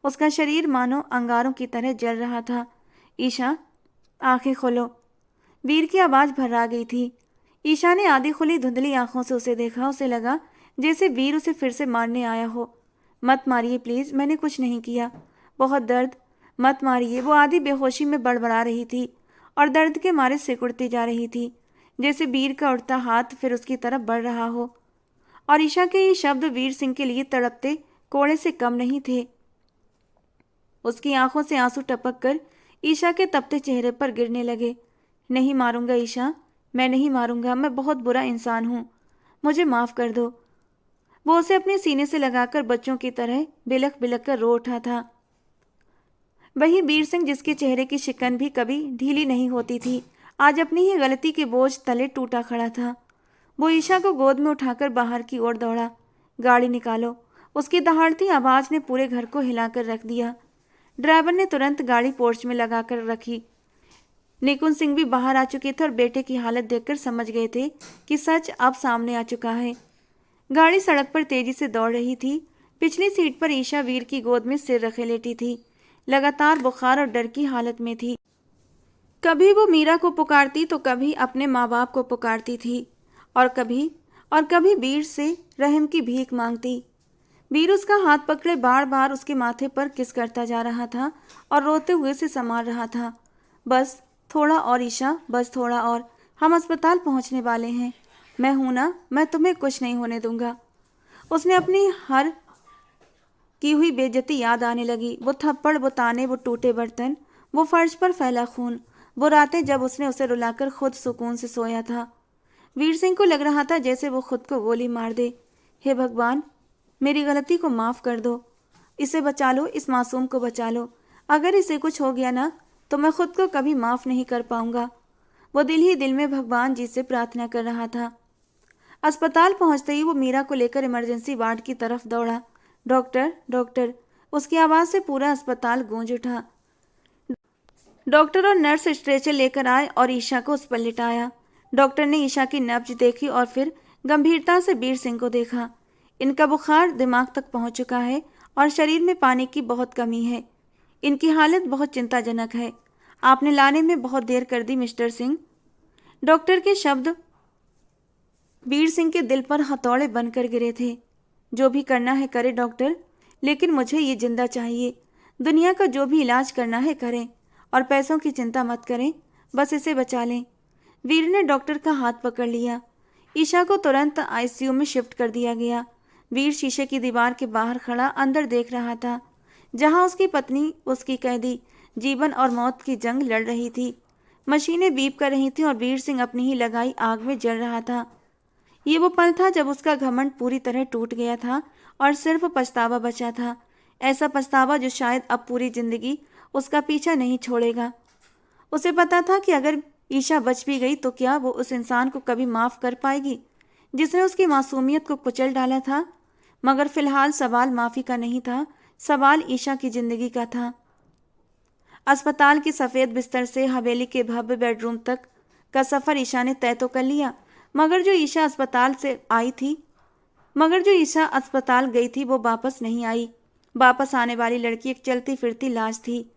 उसका शरीर मानो अंगारों की तरह जल रहा था। ईशा, आंखें खोलो। वीर की आवाज़ भर्रा गई थी। ईशा ने आधी खुली धुंधली आंखों से उसे देखा। उसे लगा जैसे वीर उसे फिर से मारने आया हो। मत मारिए प्लीज़, मैंने कुछ नहीं किया। बहुत दर्द, मत मारिए। वो आधी बेहोशी में बड़बड़ा रही थी और दर्द के मारे सिकुड़ती जा रही थी, जैसे वीर का उड़ता हाथ फिर उसकी तरफ बढ़ रहा हो। और ईशा के ये शब्द वीर सिंह के लिए तड़पते कोड़े से कम नहीं थे। उसकी आंखों से आंसू टपक कर ईशा के तपते चेहरे पर गिरने लगे। नहीं मारूंगा ईशा, मैं नहीं मारूंगा। मैं बहुत बुरा इंसान हूँ, मुझे माफ़ कर दो। वो उसे अपने सीने से लगाकर बच्चों की तरह बिलख बिलख कर रो उठा था। वही वीर सिंह जिसके चेहरे की शिकन भी कभी ढीली नहीं होती थी, आज अपनी ही गलती के बोझ तले टूटा खड़ा था। वो ईशा को गोद में उठाकर बाहर की ओर दौड़ा। गाड़ी निकालो। उसकी दहाड़ती आवाज़ ने पूरे घर को हिलाकर रख दिया। ड्राइवर ने तुरंत गाड़ी पोर्च में लगाकर रखी। निकुंज सिंह भी बाहर आ चुके थे और बेटे की हालत देखकर समझ गए थे कि सच अब सामने आ चुका है। गाड़ी सड़क पर तेजी से दौड़ रही थी। पिछली सीट पर ईशा वीर की गोद में सिर रखे लेटी थी। लगातार बुखार और डर की हालत में थी। कभी वो मीरा को पुकारती तो कभी अपने माँ बाप को पुकारती थी और कभी वीर से रहम की भीख मांगती। वीर उसका हाथ पकड़े बार बार उसके माथे पर किस करता जा रहा था और रोते हुए से संभाल रहा था। बस थोड़ा और ईशा, बस थोड़ा और, हम अस्पताल पहुंचने वाले हैं। मैं हूं ना, मैं तुम्हें कुछ नहीं होने दूंगा। उसने अपनी हर की हुई बेइज्जती याद आने लगी। वो थप्पड़, वो ताने, वो टूटे बर्तन, वो फर्श पर फैला खून, वो रातें जब उसने उसे रुलाकर खुद सुकून से सोया था। वीर सिंह को लग रहा था जैसे वो खुद को गोली मार दे। हे भगवान, मेरी गलती को माफ कर दो, इसे बचा लो, इस मासूम को बचा लो। अगर इसे कुछ हो गया ना तो मैं खुद को कभी माफ नहीं कर पाऊंगा। वो दिल ही दिल में भगवान जी से प्रार्थना कर रहा था। अस्पताल पहुंचते ही वो मीरा को लेकर इमरजेंसी वार्ड की तरफ दौड़ा। डॉक्टर, डॉक्टर, उसकी आवाज से पूरा अस्पताल गूंज उठा। डॉक्टर और नर्स स्ट्रेचर लेकर आए और ईशा को उस पर लिटाया। डॉक्टर ने ईशा की नब्ज देखी और फिर गंभीरता से वीर सिंह को देखा। इनका बुखार दिमाग तक पहुंच चुका है और शरीर में पानी की बहुत कमी है। इनकी हालत बहुत चिंताजनक है। आपने लाने में बहुत देर कर दी मिस्टर सिंह। डॉक्टर के शब्द वीर सिंह के दिल पर हथौड़े बनकर गिरे थे। जो भी करना है करे डॉक्टर, लेकिन मुझे ये जिंदा चाहिए। दुनिया का जो भी इलाज करना है करें और पैसों की चिंता मत करें, बस इसे बचा लें। वीर ने डॉक्टर का हाथ पकड़ लिया। ईशा को तुरंत आईसीयू में शिफ्ट कर दिया गया। वीर शीशे की दीवार के बाहर खड़ा अंदर देख रहा था, जहां उसकी पत्नी, उसकी कैदी, जीवन और मौत की जंग लड़ रही थी। मशीनें बीप कर रही थीं और वीर सिंह अपनी ही लगाई आग में जल रहा था। ये वो पल था जब उसका घमंड पूरी तरह टूट गया था और सिर्फ पछतावा बचा था। ऐसा पछतावा जो शायद अब पूरी जिंदगी उसका पीछा नहीं छोड़ेगा। उसे पता था कि अगर ईशा बच भी गई तो क्या वो उस इंसान को कभी माफ कर पाएगी जिसने उसकी मासूमियत को कुचल डाला था। मगर फिलहाल सवाल माफी का नहीं था, सवाल ईशा की जिंदगी का था। अस्पताल की सफेद बिस्तर से हवेली के भव्य बेडरूम तक का सफर ईशा ने तय तो कर लिया, मगर जो ईशा अस्पताल गई थी वो वापस नहीं आई। वापस आने वाली लड़की एक चलती फिरती लाश थी,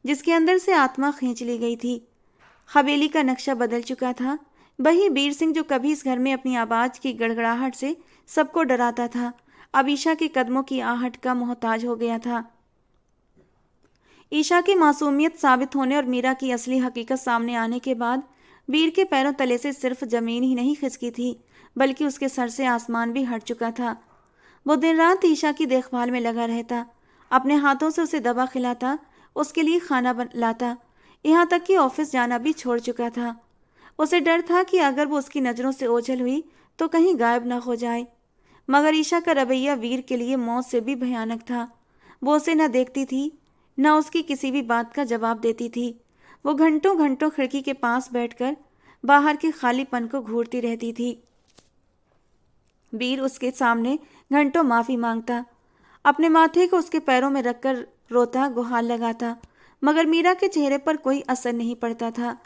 जिसके अंदर से आत्मा खींच ली गई थी। हवेली का नक्शा बदल चुका था। वही वीर सिंह जो कभी इस घर में अपनी आवाज की गड़गड़ाहट से सबको डराता था, अब ईशा के कदमों की आहट का मोहताज हो गया था। ईशा की मासूमियत साबित होने और मीरा की असली हकीकत सामने आने के बाद वीर के पैरों तले से सिर्फ जमीन ही नहीं खिसकी थी, बल्कि उसके सर से आसमान भी हट चुका था। वो दिन रात ईशा की देखभाल में लगा रहता, अपने हाथों से उसे दवा खिलाता, उसके लिए खाना लाता, यहाँ तक कि ऑफिस जाना भी छोड़ चुका था। उसे डर था कि अगर वो उसकी नज़रों से ओझल हुई तो कहीं गायब ना हो जाए। मगर ईशा का रवैया वीर के लिए मौत से भी भयानक था। वो उसे न देखती थी, न उसकी किसी भी बात का जवाब देती थी। वो घंटों घंटों खिड़की के पास बैठकर बाहर के खालीपन को घूरती रहती थी। वीर उसके सामने घंटों माफी मांगता, अपने माथे को उसके पैरों में रखकर रोता, गुहार लगाता, मगर मीरा के चेहरे पर कोई असर नहीं पड़ता था।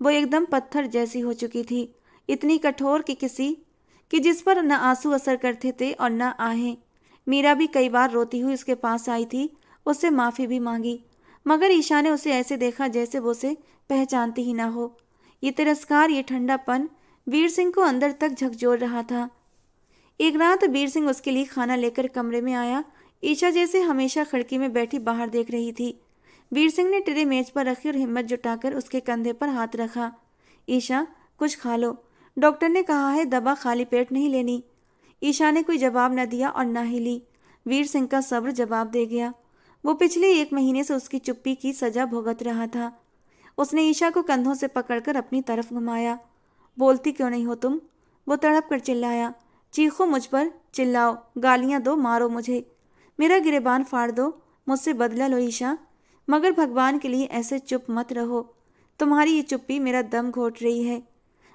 वो एकदम पत्थर जैसी हो चुकी थी, इतनी कठोर कि जिस पर न आंसू असर करते थे और न आहें। मीरा भी कई बार रोती हुई उसके पास आई थी, उससे माफ़ी भी मांगी, मगर ईशा ने उसे ऐसे देखा जैसे वो उसे पहचानती ही ना हो। ये तिरस्कार, ये ठंडापन वीर सिंह को अंदर तक झकझोर रहा था। एक रात वीर सिंह उसके लिए खाना लेकर कमरे में आया। ईशा जैसे हमेशा खिड़की में बैठी बाहर देख रही थी। वीर सिंह ने ट्रे मेज पर रखी और हिम्मत जुटाकर उसके कंधे पर हाथ रखा। ईशा, कुछ खा लो, डॉक्टर ने कहा है दवा खाली पेट नहीं लेनी। ईशा ने कोई जवाब न दिया और न ही ली। वीर सिंह का सब्र जवाब दे गया। वो पिछले 1 महीने से उसकी चुप्पी की सजा भुगत रहा था। उसने ईशा को कंधों से पकड़कर अपनी तरफ घुमाया। बोलती क्यों नहीं हो तुम? वो तड़प कर चिल्लाया। चीखो मुझ पर, चिल्लाओ, गालियां दो, मारो मुझे, मेरा गिरेबान फाड़ दो, मुझसे बदला लो ईशा, मगर भगवान के लिए ऐसे चुप मत रहो। तुम्हारी ये चुप्पी मेरा दम घोट रही है।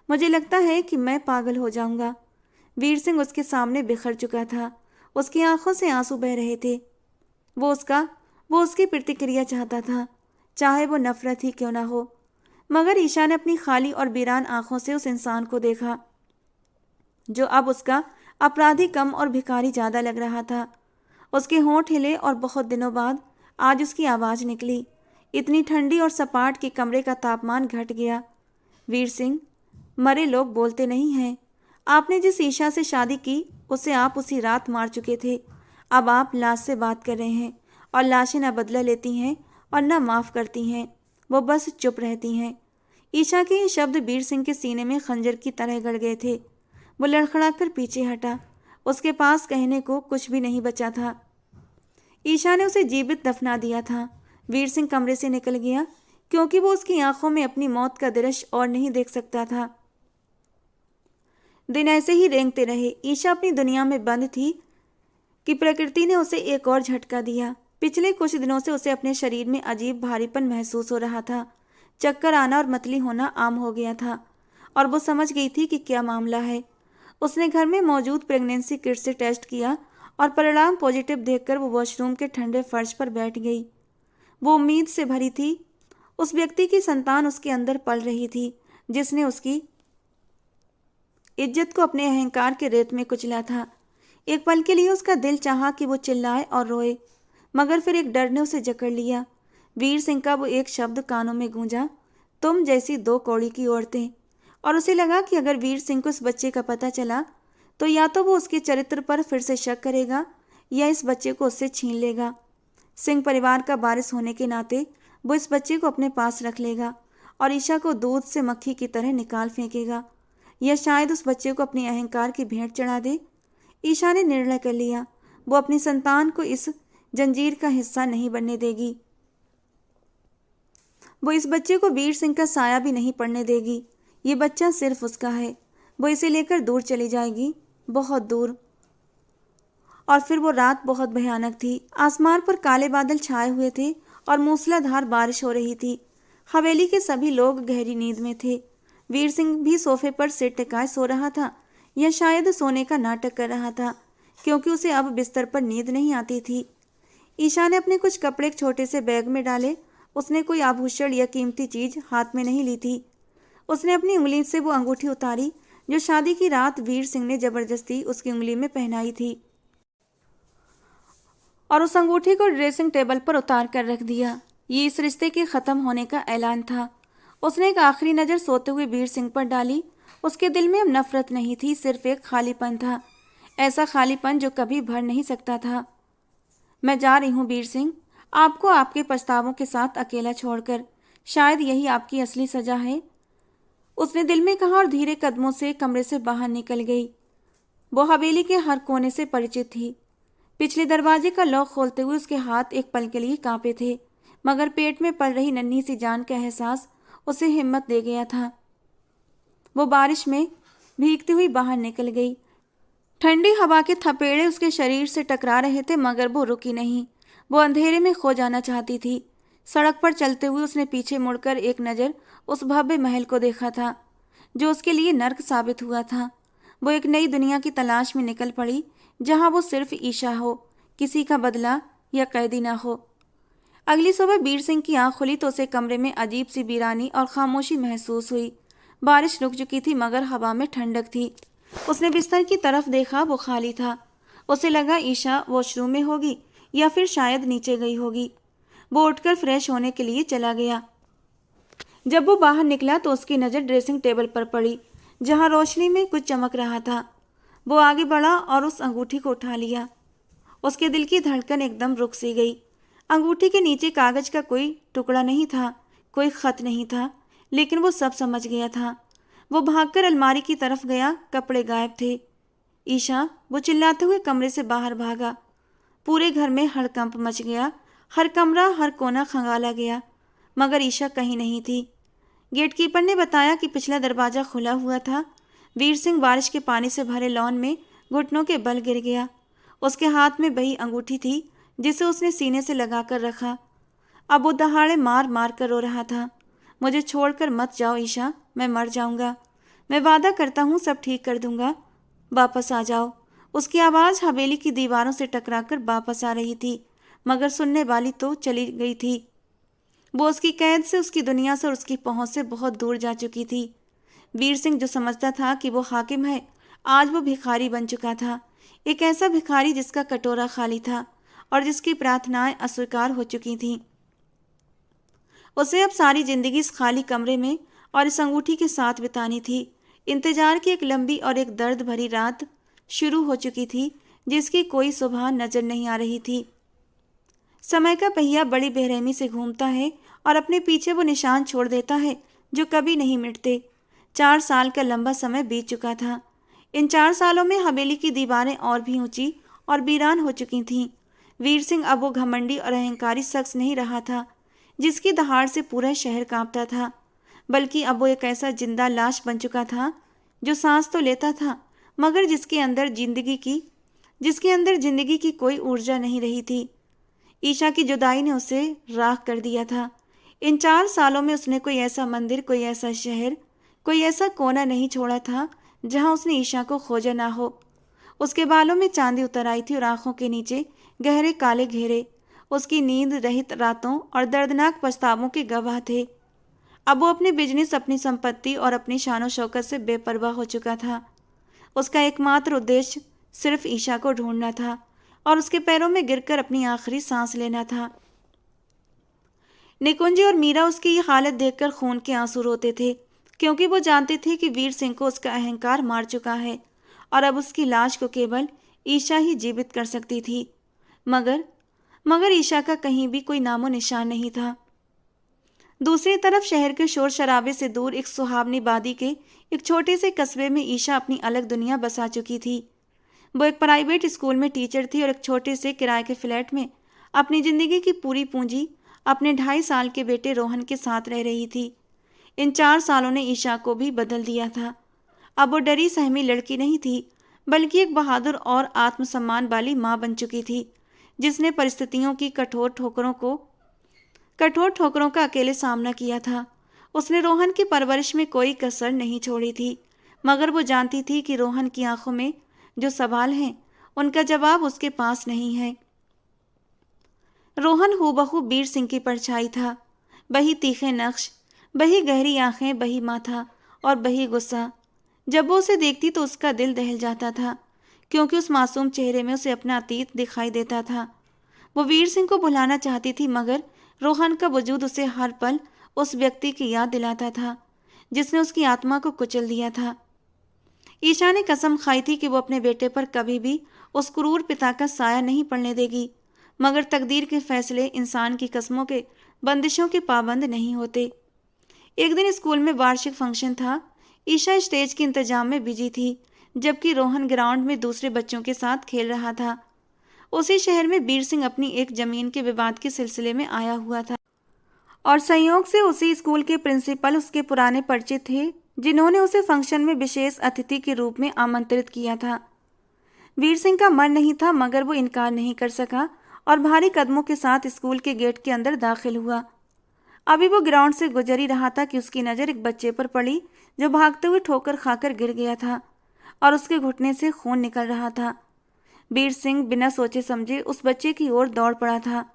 मुझे लगता है कि मैं पागल हो जाऊंगा। वीर सिंह उसके सामने बिखर चुका था। उसकी आंखों से आंसू बह रहे थे। वो उसकी प्रतिक्रिया चाहता था, चाहे वो नफरत ही क्यों ना हो। मगर ईशा ने अपनी खाली और वीरान आंखों से उस इंसान को देखा जो अब उसका अपराधी कम और भिखारी ज्यादा लग रहा था। उसके होंठ हिले और बहुत दिनों बाद आज उसकी आवाज निकली, इतनी ठंडी और सपाट कि कमरे का तापमान घट गया। वीर सिंह, मरे लोग बोलते नहीं हैं। आपने जिस ईशा से शादी की उसे आप उसी रात मार चुके थे। अब आप लाश से बात कर रहे हैं और लाशें न बदला लेती हैं और न माफ़ करती हैं, वो बस चुप रहती हैं। ईशा के ये शब्द वीर सिंह के सीने में खंजर की तरह गड़ गए थे। वो लड़खड़ाकर पीछे हटा। उसके पास कहने को कुछ भी नहीं बचा था। ईशा ने उसे जीवित दफना दिया था। वीर सिंह कमरे से निकल गया क्योंकि वो उसकी आंखों में अपनी मौत का दृश्य और नहीं देख सकता था। दिन ऐसे ही रेंगते रहे। ईशा अपनी दुनिया में बंद थी कि प्रकृति ने उसे एक और झटका दिया। पिछले कुछ दिनों से उसे अपने शरीर में अजीब भारीपन महसूस हो रहा था। चक्कर आना और मतली होना आम हो गया था और वो समझ गई थी कि क्या मामला है। उसने घर में मौजूद प्रेगनेंसी किट से टेस्ट किया और परिणाम पॉजिटिव देखकर वो वॉशरूम के ठंडे फर्श पर बैठ गई। वो उम्मीद से भरी थी। उस व्यक्ति की संतान उसके अंदर पल रही थी जिसने उसकी इज्जत को अपने अहंकार के रेत में कुचला था। एक पल के लिए उसका दिल चाहा कि वो चिल्लाए और रोए, मगर फिर एक डर ने उसे जकड़ लिया। वीर सिंह का वो एक शब्द कानों में गूंजा, तुम जैसी दो कौड़ी की औरतें। और उसे लगा कि अगर वीर सिंह को उस बच्चे का पता चला तो या तो वो उसके चरित्र पर फिर से शक करेगा या इस बच्चे को उससे छीन लेगा। सिंह परिवार का वारिस होने के नाते वो इस बच्चे को अपने पास रख लेगा और ईशा को दूध से मक्खी की तरह निकाल फेंकेगा, या शायद उस बच्चे को अपने अहंकार की भेंट चढ़ा दे। ईशा ने निर्णय कर लिया, वो अपनी संतान को इस जंजीर का हिस्सा नहीं बनने देगी। वो इस बच्चे को वीर सिंह का साया भी नहीं पड़ने देगी। ये बच्चा सिर्फ उसका है। वो इसे लेकर दूर चली जाएगी, बहुत दूर। और फिर वो रात बहुत भयानक थी। आसमान पर काले बादल छाए हुए थे और मूसलाधार बारिश हो रही थी। हवेली के सभी लोग गहरी नींद में थे। वीर सिंह भी सोफे पर सिर टिकाए सो रहा था, या शायद सोने का नाटक कर रहा था क्योंकि उसे अब बिस्तर पर नींद नहीं आती थी। ईशा ने अपने कुछ कपड़े एक छोटे से बैग में डाले। उसने कोई आभूषण या कीमती चीज हाथ में नहीं ली थी। उसने अपनी उंगली से वो अंगूठी उतारी जो शादी की रात वीर सिंह ने जबरदस्ती उसकी उंगली में पहनाई थी, और उस अंगूठी को ड्रेसिंग टेबल पर उतार कर रख दिया। ये इस रिश्ते के खत्म होने का ऐलान था। उसने एक आखिरी नज़र सोते हुए वीर सिंह पर डाली। उसके दिल में अब नफरत नहीं थी, सिर्फ एक खालीपन था, ऐसा खालीपन जो कभी भर नहीं सकता था। मैं जा रही हूँ वीर सिंह, आपको आपके पछतावों के साथ अकेला छोड़कर। शायद यही आपकी असली सजा है, उसने दिल में कहा और धीरे कदमों से कमरे से बाहर निकल गई। वो हवेली के हर कोने से परिचित थी। पिछले दरवाजे का लॉक खोलते हुए उसके हाथ एक पल के लिए कांपे थे, मगर पेट में पल रही नन्ही सी जान का एहसास उसे हिम्मत दे गया था। वो बारिश में भीगती हुई बाहर निकल गई। ठंडी हवा के थपेड़े उसके शरीर से टकरा रहे थे, मगर वो रुकी नहीं। वो अंधेरे में खो जाना चाहती थी। सड़क पर चलते हुए उसने पीछे मुड़कर एक नज़र उस भव्य महल को देखा था जो उसके लिए नर्क साबित हुआ था। वो एक नई दुनिया की तलाश में निकल पड़ी जहां वो सिर्फ ईशा हो, किसी का बदला या कैदी ना हो। अगली सुबह वीर सिंह की आंख खुली तो उसे कमरे में अजीब सी वीरानी और खामोशी महसूस हुई। बारिश रुक चुकी थी मगर हवा में ठंडक थी। उसने बिस्तर की तरफ देखा, वो खाली था। उसे लगा ईशा वॉशरूम में होगी या फिर शायद नीचे गई होगी। वो उठकर फ्रेश होने के लिए चला गया। जब वो बाहर निकला तो उसकी नज़र ड्रेसिंग टेबल पर पड़ी जहां रोशनी में कुछ चमक रहा था। वो आगे बढ़ा और उस अंगूठी को उठा लिया। उसके दिल की धड़कन एकदम रुक सी गई। अंगूठी के नीचे कागज का कोई टुकड़ा नहीं था, कोई खत नहीं था, लेकिन वो सब समझ गया था। वो भागकर अलमारी की तरफ गया, कपड़े गायब थे। ईशा, वो चिल्लाते हुए कमरे से बाहर भागा। पूरे घर में हड़कंप मच गया। हर कमरा, हर कोना खंगाला गया, मगर ईशा कहीं नहीं थी। गेटकीपर ने बताया कि पिछला दरवाजा खुला हुआ था। वीर सिंह बारिश के पानी से भरे लॉन में घुटनों के बल गिर गया। उसके हाथ में वही अंगूठी थी जिसे उसने सीने से लगा कर रखा। अब वो दहाड़े मार मार कर रो रहा था, मुझे छोड़कर मत जाओ ईशा, मैं मर जाऊंगा। मैं वादा करता हूँ सब ठीक कर दूंगा, वापस आ जाओ। उसकी आवाज़ हवेली की दीवारों से टकराकर वापस आ रही थी, मगर सुनने वाली तो चली गई थी। वो उसकी कैद से, उसकी दुनिया से और उसकी पहुंच से बहुत दूर जा चुकी थी। वीर सिंह जो समझता था कि वो हाकिम है, आज वो भिखारी बन चुका था। एक ऐसा भिखारी जिसका कटोरा खाली था और जिसकी प्रार्थनाएं अस्वीकार हो चुकी थीं। उसे अब सारी जिंदगी इस खाली कमरे में और इस अंगूठी के साथ बितानी थी। इंतजार की एक लंबी और एक दर्द भरी रात शुरू हो चुकी थी जिसकी कोई सुबह नजर नहीं आ रही थी। समय का पहिया बड़ी बेरहमी से घूमता है और अपने पीछे वो निशान छोड़ देता है जो कभी नहीं मिटते। 4 साल का लंबा समय बीत चुका था। इन 4 सालों में हवेली की दीवारें और भी ऊंची और वीरान हो चुकी थीं। वीर सिंह अब वो घमंडी और अहंकारी शख्स नहीं रहा था जिसकी दहाड़ से पूरा शहर कांपता था, बल्कि अब वो एक ऐसा जिंदा लाश बन चुका था जो सांस तो लेता था मगर जिसके अंदर जिंदगी की कोई ऊर्जा नहीं रही थी। ईशा की जुदाई ने उसे राख कर दिया था। इन 4 सालों में उसने कोई ऐसा मंदिर, कोई ऐसा शहर, कोई ऐसा कोना नहीं छोड़ा था जहां उसने ईशा को खोजा ना हो। उसके बालों में चांदी उतर आई थी और आंखों के नीचे गहरे काले घेरे उसकी नींद रहित रातों और दर्दनाक पछतावों के गवाह थे। अब वो अपने बिजनेस, अपनी संपत्ति और अपनी शानो शौकत से बेपरवाह हो चुका था। उसका एकमात्र उद्देश्य सिर्फ ईशा को ढूंढना था और उसके पैरों में गिरकर अपनी आखिरी सांस लेना था। निकुंज और मीरा उसकी ये हालत देखकर खून के आंसू रोते थे, क्योंकि वो जानते थे कि वीर सिंह को उसका अहंकार मार चुका है और अब उसकी लाश को केवल ईशा ही जीवित कर सकती थी। मगर ईशा का कहीं भी कोई नामो निशान नहीं था। दूसरी तरफ शहर के शोर शराबे से दूर एक सुहावनी वादी के एक छोटे से कस्बे में ईशा अपनी अलग दुनिया बसा चुकी थी। वो एक प्राइवेट स्कूल में टीचर थी और एक छोटे से किराए के फ्लैट में अपनी जिंदगी की पूरी पूंजी अपने 2.5 साल के बेटे रोहन के साथ रह रही थी। इन 4 सालों ने ईशा को भी बदल दिया था। अब वो डरी सहमी लड़की नहीं थी, बल्कि एक बहादुर और आत्मसम्मान वाली माँ बन चुकी थी, जिसने परिस्थितियों की कठोर ठोकरों का अकेले सामना किया था। उसने रोहन की परवरिश में कोई कसर नहीं छोड़ी थी, मगर वो जानती थी कि रोहन की आंखों में जो सवाल हैं, उनका जवाब उसके पास नहीं है। रोहन हूबहू वीर सिंह की परछाई था। वही तीखे नक्श, वही गहरी आंखें, वही माथा और वही गुस्सा। जब वो उसे देखती तो उसका दिल दहल जाता था, क्योंकि उस मासूम चेहरे में उसे अपना अतीत दिखाई देता था। वो वीर सिंह को भुलाना चाहती थी, मगर रोहन का वजूद उसे हर पल उस व्यक्ति की याद दिलाता था जिसने उसकी आत्मा को कुचल दिया था। ईशा ने कसम खाई थी कि वो अपने बेटे पर कभी भी उस क्रूर पिता का साया नहीं पड़ने देगी, मगर तकदीर के फैसले इंसान की कस्मों के बंदिशों के पाबंद नहीं होते। एक दिन स्कूल में वार्षिक फंक्शन था। ईशा स्टेज के इंतजाम में बिजी थी, जबकि रोहन ग्राउंड में दूसरे बच्चों के साथ खेल रहा था। उसी शहर में वीर सिंह अपनी एक जमीन के विवाद के सिलसिले में आया हुआ था और संयोग से उसी स्कूल के प्रिंसिपल उसके पुराने परिचित थे, जिन्होंने उसे फंक्शन में विशेष अतिथि के रूप में आमंत्रित किया था। वीर सिंह का मन नहीं था, मगर वो इनकार नहीं कर सका और भारी कदमों के साथ स्कूल के गेट के अंदर दाखिल हुआ। अभी वो ग्राउंड से गुजर ही रहा था कि उसकी नज़र एक बच्चे पर पड़ी जो भागते हुए ठोकर खाकर गिर गया था और उसके घुटने से खून निकल रहा था। वीर सिंह बिना सोचे समझे उस बच्चे की ओर दौड़ पड़ा था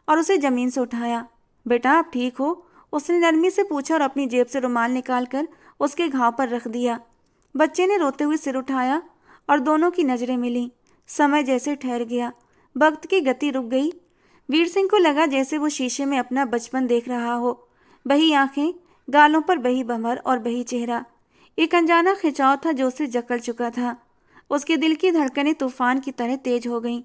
और उसे जमीन से उठाया। बेटा, आप ठीक हो? उसने नरमी से पूछा और अपनी जेब से रुमाल निकालकर उसके घाव पर रख दिया। बच्चे ने रोते हुए सिर उठाया और दोनों की नजरें मिली। समय जैसे ठहर गया, वक्त की गति रुक गई। वीर सिंह को लगा जैसे वो शीशे में अपना बचपन देख रहा हो। वही आंखें, गालों पर वही भंवर और वही चेहरा। एक अनजाना खिंचाव था जो उसे जकड़ चुका था। उसके दिल की धड़कनें तूफान की तरह तेज हो गईं।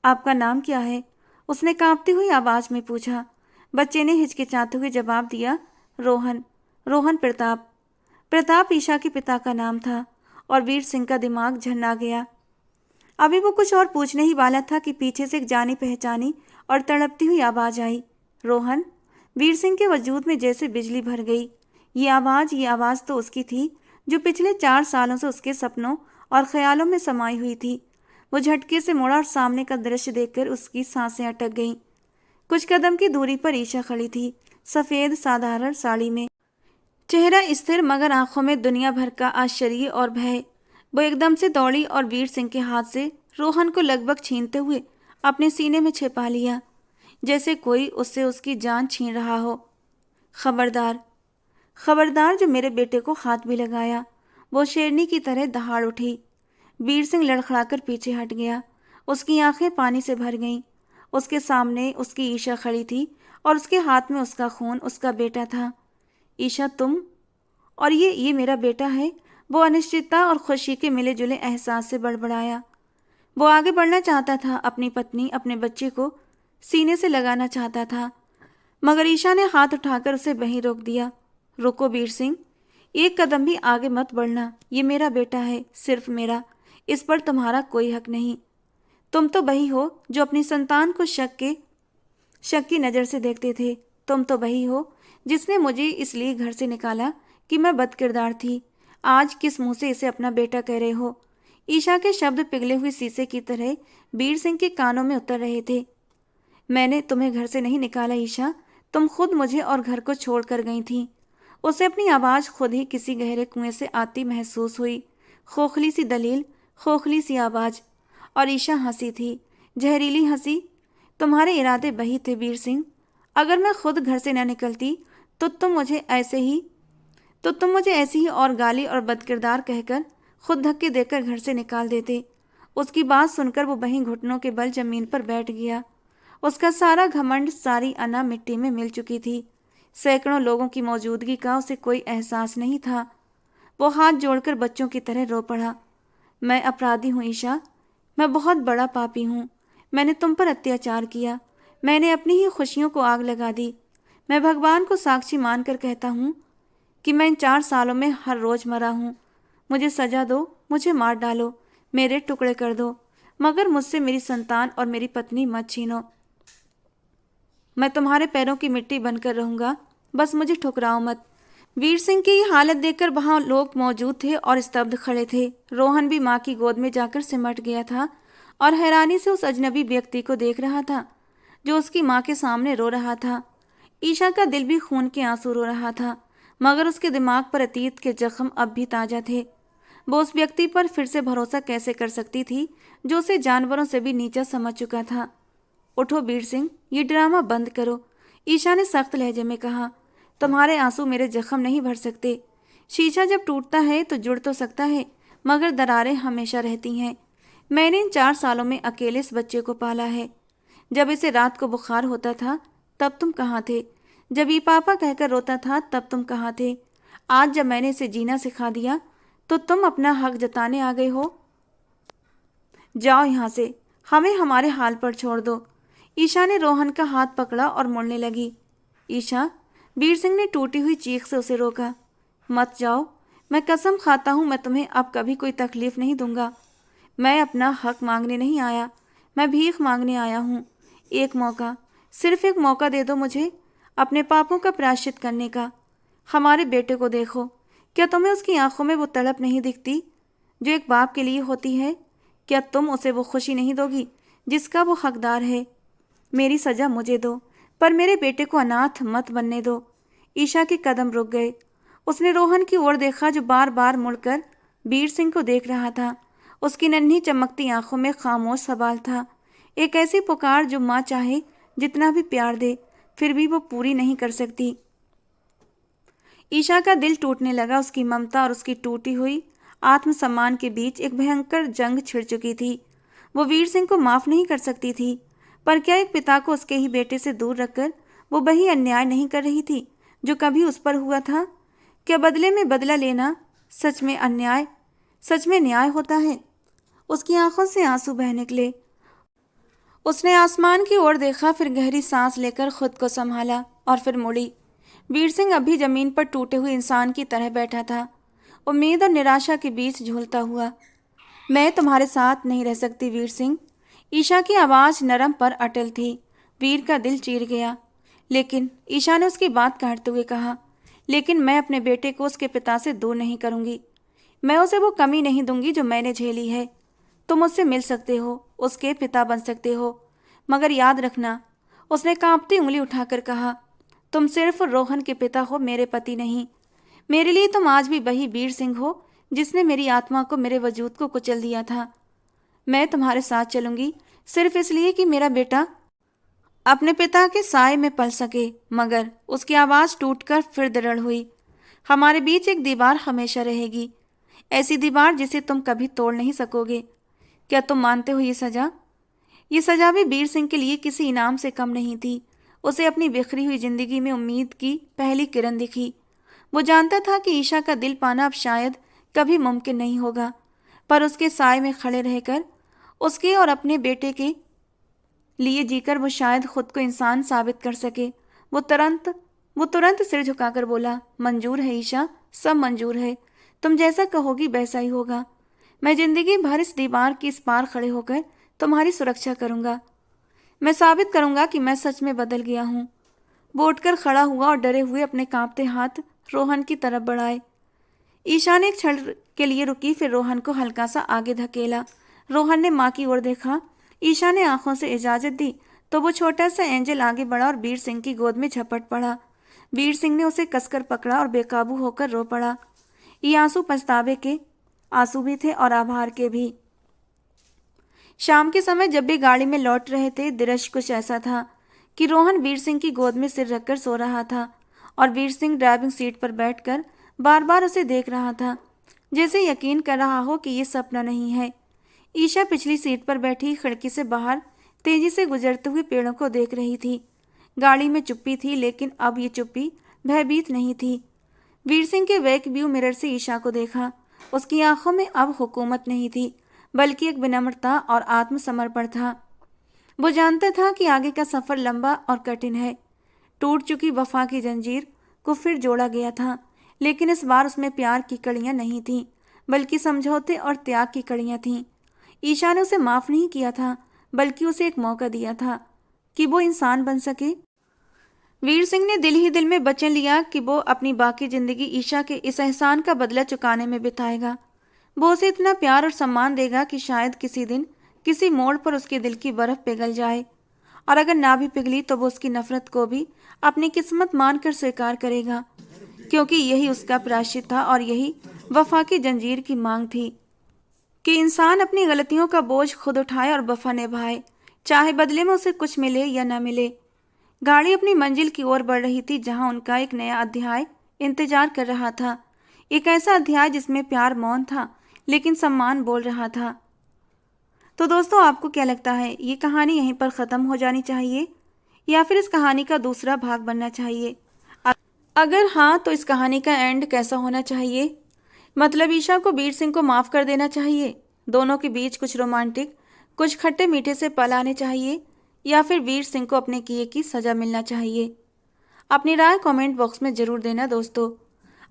आपका नाम क्या है? उसने कांपती हुई आवाज में पूछा। बच्चे ने हिचकिचाते हुए जवाब दिया, रोहन। रोहन प्रताप। प्रताप ईशा के पिता का नाम था और वीर सिंह का दिमाग झन्ना गया। अभी वो कुछ और पूछने ही वाला था कि पीछे से एक जानी पहचानी और तड़पती हुई आवाज आई, रोहन। वीर सिंह के वजूद में जैसे बिजली भर गई। ये आवाज तो उसकी थी जो पिछले 4 सालों से उसके सपनों और ख्यालों में समाई हुई थी। वो झटके से मुड़ा और सामने का दृश्य देखकर उसकी सांसें अटक गईं। कुछ कदम की दूरी पर ईशा खड़ी थी, सफेद साधारण साड़ी में, चेहरा स्थिर मगर आंखों में दुनिया भर का आश्चर्य और भय। वो एकदम से दौड़ी और वीर सिंह के हाथ से रोहन को लगभग छीनते हुए अपने सीने में छिपा लिया, जैसे कोई उससे उसकी जान छीन रहा हो। खबरदार, खबरदार, जो मेरे बेटे को हाथ भी लगाया। वो शेरनी की तरह दहाड़ उठी। वीर सिंह लड़खड़ाकर पीछे हट गया। उसकी आंखें पानी से भर गईं। उसके सामने उसकी ईशा खड़ी थी और उसके हाथ में उसका खून, उसका बेटा था। ईशा, तुम? और ये मेरा बेटा है? वो अनिश्चितता और खुशी के मिले जुले एहसास से बड़बड़ाया। वो आगे बढ़ना चाहता था, अपनी पत्नी, अपने बच्चे को सीने से लगाना चाहता था, मगर ईशा ने हाथ उठाकर उसे वहीं रोक दिया। रुको वीर सिंह। एक कदम भी आगे मत बढ़ना। ये मेरा बेटा है, सिर्फ मेरा। इस पर तुम्हारा कोई हक नहीं। तुम तो वही हो जो अपनी संतान को शक की नज़र से देखते थे। तुम तो वही हो जिसने मुझे इसलिए घर से निकाला कि मैं बदकिरदार थी। आज किस मुंह से इसे अपना बेटा कह रहे हो? ईशा के शब्द पिघले हुए शीशे की तरह वीर सिंह के कानों में उतर रहे थे। मैंने तुम्हें घर से नहीं निकाला ईशा, तुम खुद मुझे और घर को छोड़कर गई थी। उसे अपनी आवाज़ खुद ही किसी गहरे कुएं से आती महसूस हुई। खोखली सी दलील, खोखली सी आवाज़। और ईशा हंसी थी, जहरीली हंसी। तुम्हारे इरादे वही थे वीर सिंह। अगर मैं खुद घर से न निकलती तो तुम मुझे ऐसे ही और गाली और बदकिरदार कहकर, खुद धक्के देकर घर से निकाल देते। उसकी बात सुनकर वो वहीं घुटनों के बल जमीन पर बैठ गया। उसका सारा घमंड, सारी अना मिट्टी में मिल चुकी थी। सैकड़ों लोगों की मौजूदगी का उसे कोई एहसास नहीं था। वो हाथ जोड़कर बच्चों की तरह रो पड़ा। मैं अपराधी हूँ ईशा, मैं बहुत बड़ा पापी हूँ। मैंने तुम पर अत्याचार किया, मैंने अपनी ही खुशियों को आग लगा दी। मैं भगवान को साक्षी मानकर कहता हूँ कि मैं इन 4 सालों में हर रोज़ मरा हूँ। मुझे सजा दो, मुझे मार डालो, मेरे टुकड़े कर दो, मगर मुझसे मेरी संतान और मेरी पत्नी मत छीनो। मैं तुम्हारे पैरों की मिट्टी बनकर रहूंगा, बस मुझे ठुकराओ मत। वीर सिंह की ये हालत देखकर वहां लोग मौजूद थे और स्तब्ध खड़े थे। रोहन भी माँ की गोद में जाकर सिमट गया था और हैरानी से उस अजनबी व्यक्ति को देख रहा था जो उसकी माँ के सामने रो रहा था। ईशा का दिल भी खून के आंसू रो रहा था, मगर उसके दिमाग पर अतीत के जख्म अब भी ताज़ा थे। वो उस व्यक्ति पर फिर से भरोसा कैसे कर सकती थी जो उसे जानवरों से भी नीचा समझ चुका था। उठो वीर सिंह, ये ड्रामा बंद करो, ईशा ने सख्त लहजे में कहा। तुम्हारे आंसू मेरे जख्म नहीं भर सकते। शीशा जब टूटता है तो जुड़ तो सकता है, मगर दरारें हमेशा रहती हैं। मैंने इन 4 सालों में अकेले इस बच्चे को पाला है। जब इसे रात को बुखार होता था तब तुम कहाँ थे? जब ये पापा कहकर रोता था तब तुम कहाँ थे? आज जब मैंने इसे जीना सिखा दिया तो तुम अपना हक जताने आ गए हो। जाओ यहाँ से, हमें हमारे हाल पर छोड़ दो। ईशा ने रोहन का हाथ पकड़ा और मुड़ने लगी। ईशा, वीर सिंह ने टूटी हुई चीख से उसे रोका। मत जाओ, मैं कसम खाता हूँ मैं तुम्हें अब कभी कोई तकलीफ नहीं दूंगा। मैं अपना हक मांगने नहीं आया, मैं भीख मांगने आया हूँ। एक मौका, सिर्फ एक मौका दे दो मुझे अपने पापों का प्रायश्चित करने का। हमारे बेटे को देखो, क्या तुम्हें उसकी आंखों में वो तड़प नहीं दिखती जो एक बाप के लिए होती है? क्या तुम उसे वो खुशी नहीं दोगी जिसका वो हकदार है? मेरी सजा मुझे दो, पर मेरे बेटे को अनाथ मत बनने दो। ईशा के कदम रुक गए। उसने रोहन की ओर देखा जो बार बार मुड़कर वीर सिंह को देख रहा था। उसकी नन्ही चमकती आंखों में खामोश सवाल था, एक ऐसी पुकार जो माँ चाहे जितना भी प्यार दे फिर भी वो पूरी नहीं कर सकती। ईशा का दिल टूटने लगा। उसकी ममता और उसकी टूटी हुई आत्मसम्मान के बीच एक भयंकर जंग छिड़ चुकी थी। वो वीर सिंह को माफ नहीं कर सकती थी, पर क्या एक पिता को उसके ही बेटे से दूर रखकर वो वही अन्याय नहीं कर रही थी जो कभी उस पर हुआ था? क्या बदले में बदला लेना सच में न्याय होता है? उसकी आंखों से आंसू बह निकले। उसने आसमान की ओर देखा, फिर गहरी सांस लेकर खुद को संभाला और फिर मुड़ी। वीर सिंह अभी जमीन पर टूटे हुए इंसान की तरह बैठा था, उम्मीद और निराशा के बीच झूलता हुआ। मैं तुम्हारे साथ नहीं रह सकती वीर सिंह। ईशा की आवाज़ नरम पर अटल थी। वीर का दिल चीर गया। लेकिन ईशा ने उसकी बात काटते हुए कहा, लेकिन मैं अपने बेटे को उसके पिता से दूर नहीं करूंगी। मैं उसे वो कमी नहीं दूंगी जो मैंने झेली है। तुम उससे मिल सकते हो, उसके पिता बन सकते हो, मगर याद रखना, उसने कांपती उंगली उठाकर कहा, तुम सिर्फ रोहन के पिता हो, मेरे पति नहीं। मेरे लिए तुम आज भी वही वीर सिंह हो जिसने मेरी आत्मा को, मेरे वजूद को कुचल दिया था। मैं तुम्हारे साथ चलूंगी सिर्फ इसलिए कि मेरा बेटा अपने पिता के साए में पल सके। मगर उसकी आवाज़ टूटकर फिर दृढ़ हुई। हमारे बीच एक दीवार हमेशा रहेगी, ऐसी दीवार जिसे तुम कभी तोड़ नहीं सकोगे। क्या तुम मानते हो ये सजा भी वीर सिंह के लिए किसी इनाम से कम नहीं थी। उसे अपनी बिखरी हुई जिंदगी में उम्मीद की पहली किरण दिखी। वो जानता था कि ईशा का दिल पाना अब शायद कभी मुमकिन नहीं होगा, पर उसके साए में खड़े रहकर उसके और अपने बेटे के लिए जीकर वो शायद खुद को इंसान साबित कर सके। वो तुरंत सिर झुकाकर बोला, मंजूर है ईशा, सब मंजूर है। तुम जैसा कहोगी वैसा ही होगा। मैं जिंदगी भर इस दीवार के इस पार खड़े होकर तुम्हारी सुरक्षा करूंगा। मैं साबित करूंगा कि मैं सच में बदल गया हूँ। वो उठकर खड़ा हुआ और डरे हुए अपने कांपते हाथ रोहन की तरफ बढ़ाए। ईशा ने एक क्षण के लिए रुकी, फिर रोहन को हल्का सा आगे धकेला। रोहन ने माँ की ओर देखा। ईशा ने आंखों से इजाजत दी तो वो छोटा सा एंजल आगे बढ़ा और वीर सिंह की गोद में झपट पड़ा। वीर सिंह ने उसे कसकर पकड़ा और बेकाबू होकर रो पड़ा। ये आंसू पछतावे के आंसू भी थे और आभार के भी। शाम के समय जब भी गाड़ी में लौट रहे थे, दृश्य कुछ ऐसा था कि रोहन वीर सिंह की गोद में सिर रखकर सो रहा था और वीर सिंह ड्राइविंग सीट पर बैठकर बार बार उसे देख रहा था, जैसे यकीन कर रहा हो कि ये सपना नहीं है। ईशा पिछली सीट पर बैठी खिड़की से बाहर तेजी से गुजरते हुए पेड़ों को देख रही थी। गाड़ी में चुप्पी थी, लेकिन अब ये चुप्पी भयभीत नहीं थी। वीर सिंह के बैक व्यू मिरर से ईशा को देखा। उसकी आंखों में अब हुकूमत नहीं थी, बल्कि एक विनम्रता और आत्मसमर्पण था। वो जानता था कि आगे का सफर लंबा और कठिन है। टूट चुकी वफा की जंजीर को फिर जोड़ा गया था, लेकिन इस बार उसमें प्यार की कड़ियां नहीं थीं, बल्कि समझौते और त्याग की कड़ियां थीं। ईशा ने उसे माफ नहीं किया था, बल्कि उसे एक मौका दिया था कि वो इंसान बन सके। वीर सिंह ने दिल ही दिल में वचन लिया कि वो अपनी बाकी जिंदगी ईशा के इस एहसान का बदला चुकाने में बिताएगा। वो उसे इतना प्यार और सम्मान देगा कि शायद किसी दिन किसी मोड़ पर उसके दिल की बर्फ पिघल जाए, और अगर ना भी पिघली तो वो उसकी नफरत को भी अपनी किस्मत मानकर स्वीकार करेगा, क्योंकि यही उसका प्रायश्चित था और यही वफा की जंजीर की मांग थी कि इंसान अपनी गलतियों का बोझ खुद उठाए और वफा निभाए, चाहे बदले में उसे कुछ मिले या न मिले। गाड़ी अपनी मंजिल की ओर बढ़ रही थी, जहां उनका एक नया अध्याय इंतजार कर रहा था। एक ऐसा अध्याय जिसमें प्यार मौन था, लेकिन सम्मान बोल रहा था। तो दोस्तों, आपको क्या लगता है, ये कहानी यहीं पर ख़त्म हो जानी चाहिए या फिर इस कहानी का दूसरा भाग बनना चाहिए? अगर हाँ, तो इस कहानी का एंड कैसा होना चाहिए? मतलब ईशा को वीर सिंह को माफ़ कर देना चाहिए, दोनों के बीच कुछ रोमांटिक, कुछ खट्टे मीठे से पल आने चाहिए, या फिर वीर सिंह को अपने किए की सज़ा मिलना चाहिए? अपनी राय कमेंट बॉक्स में ज़रूर देना दोस्तों।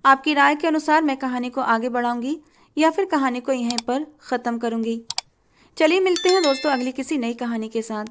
आपकी राय के अनुसार मैं कहानी को आगे बढ़ाऊंगी या फिर कहानी को यहीं पर ख़त्म करूंगी। चलिए मिलते हैं दोस्तों अगली किसी नई कहानी के साथ।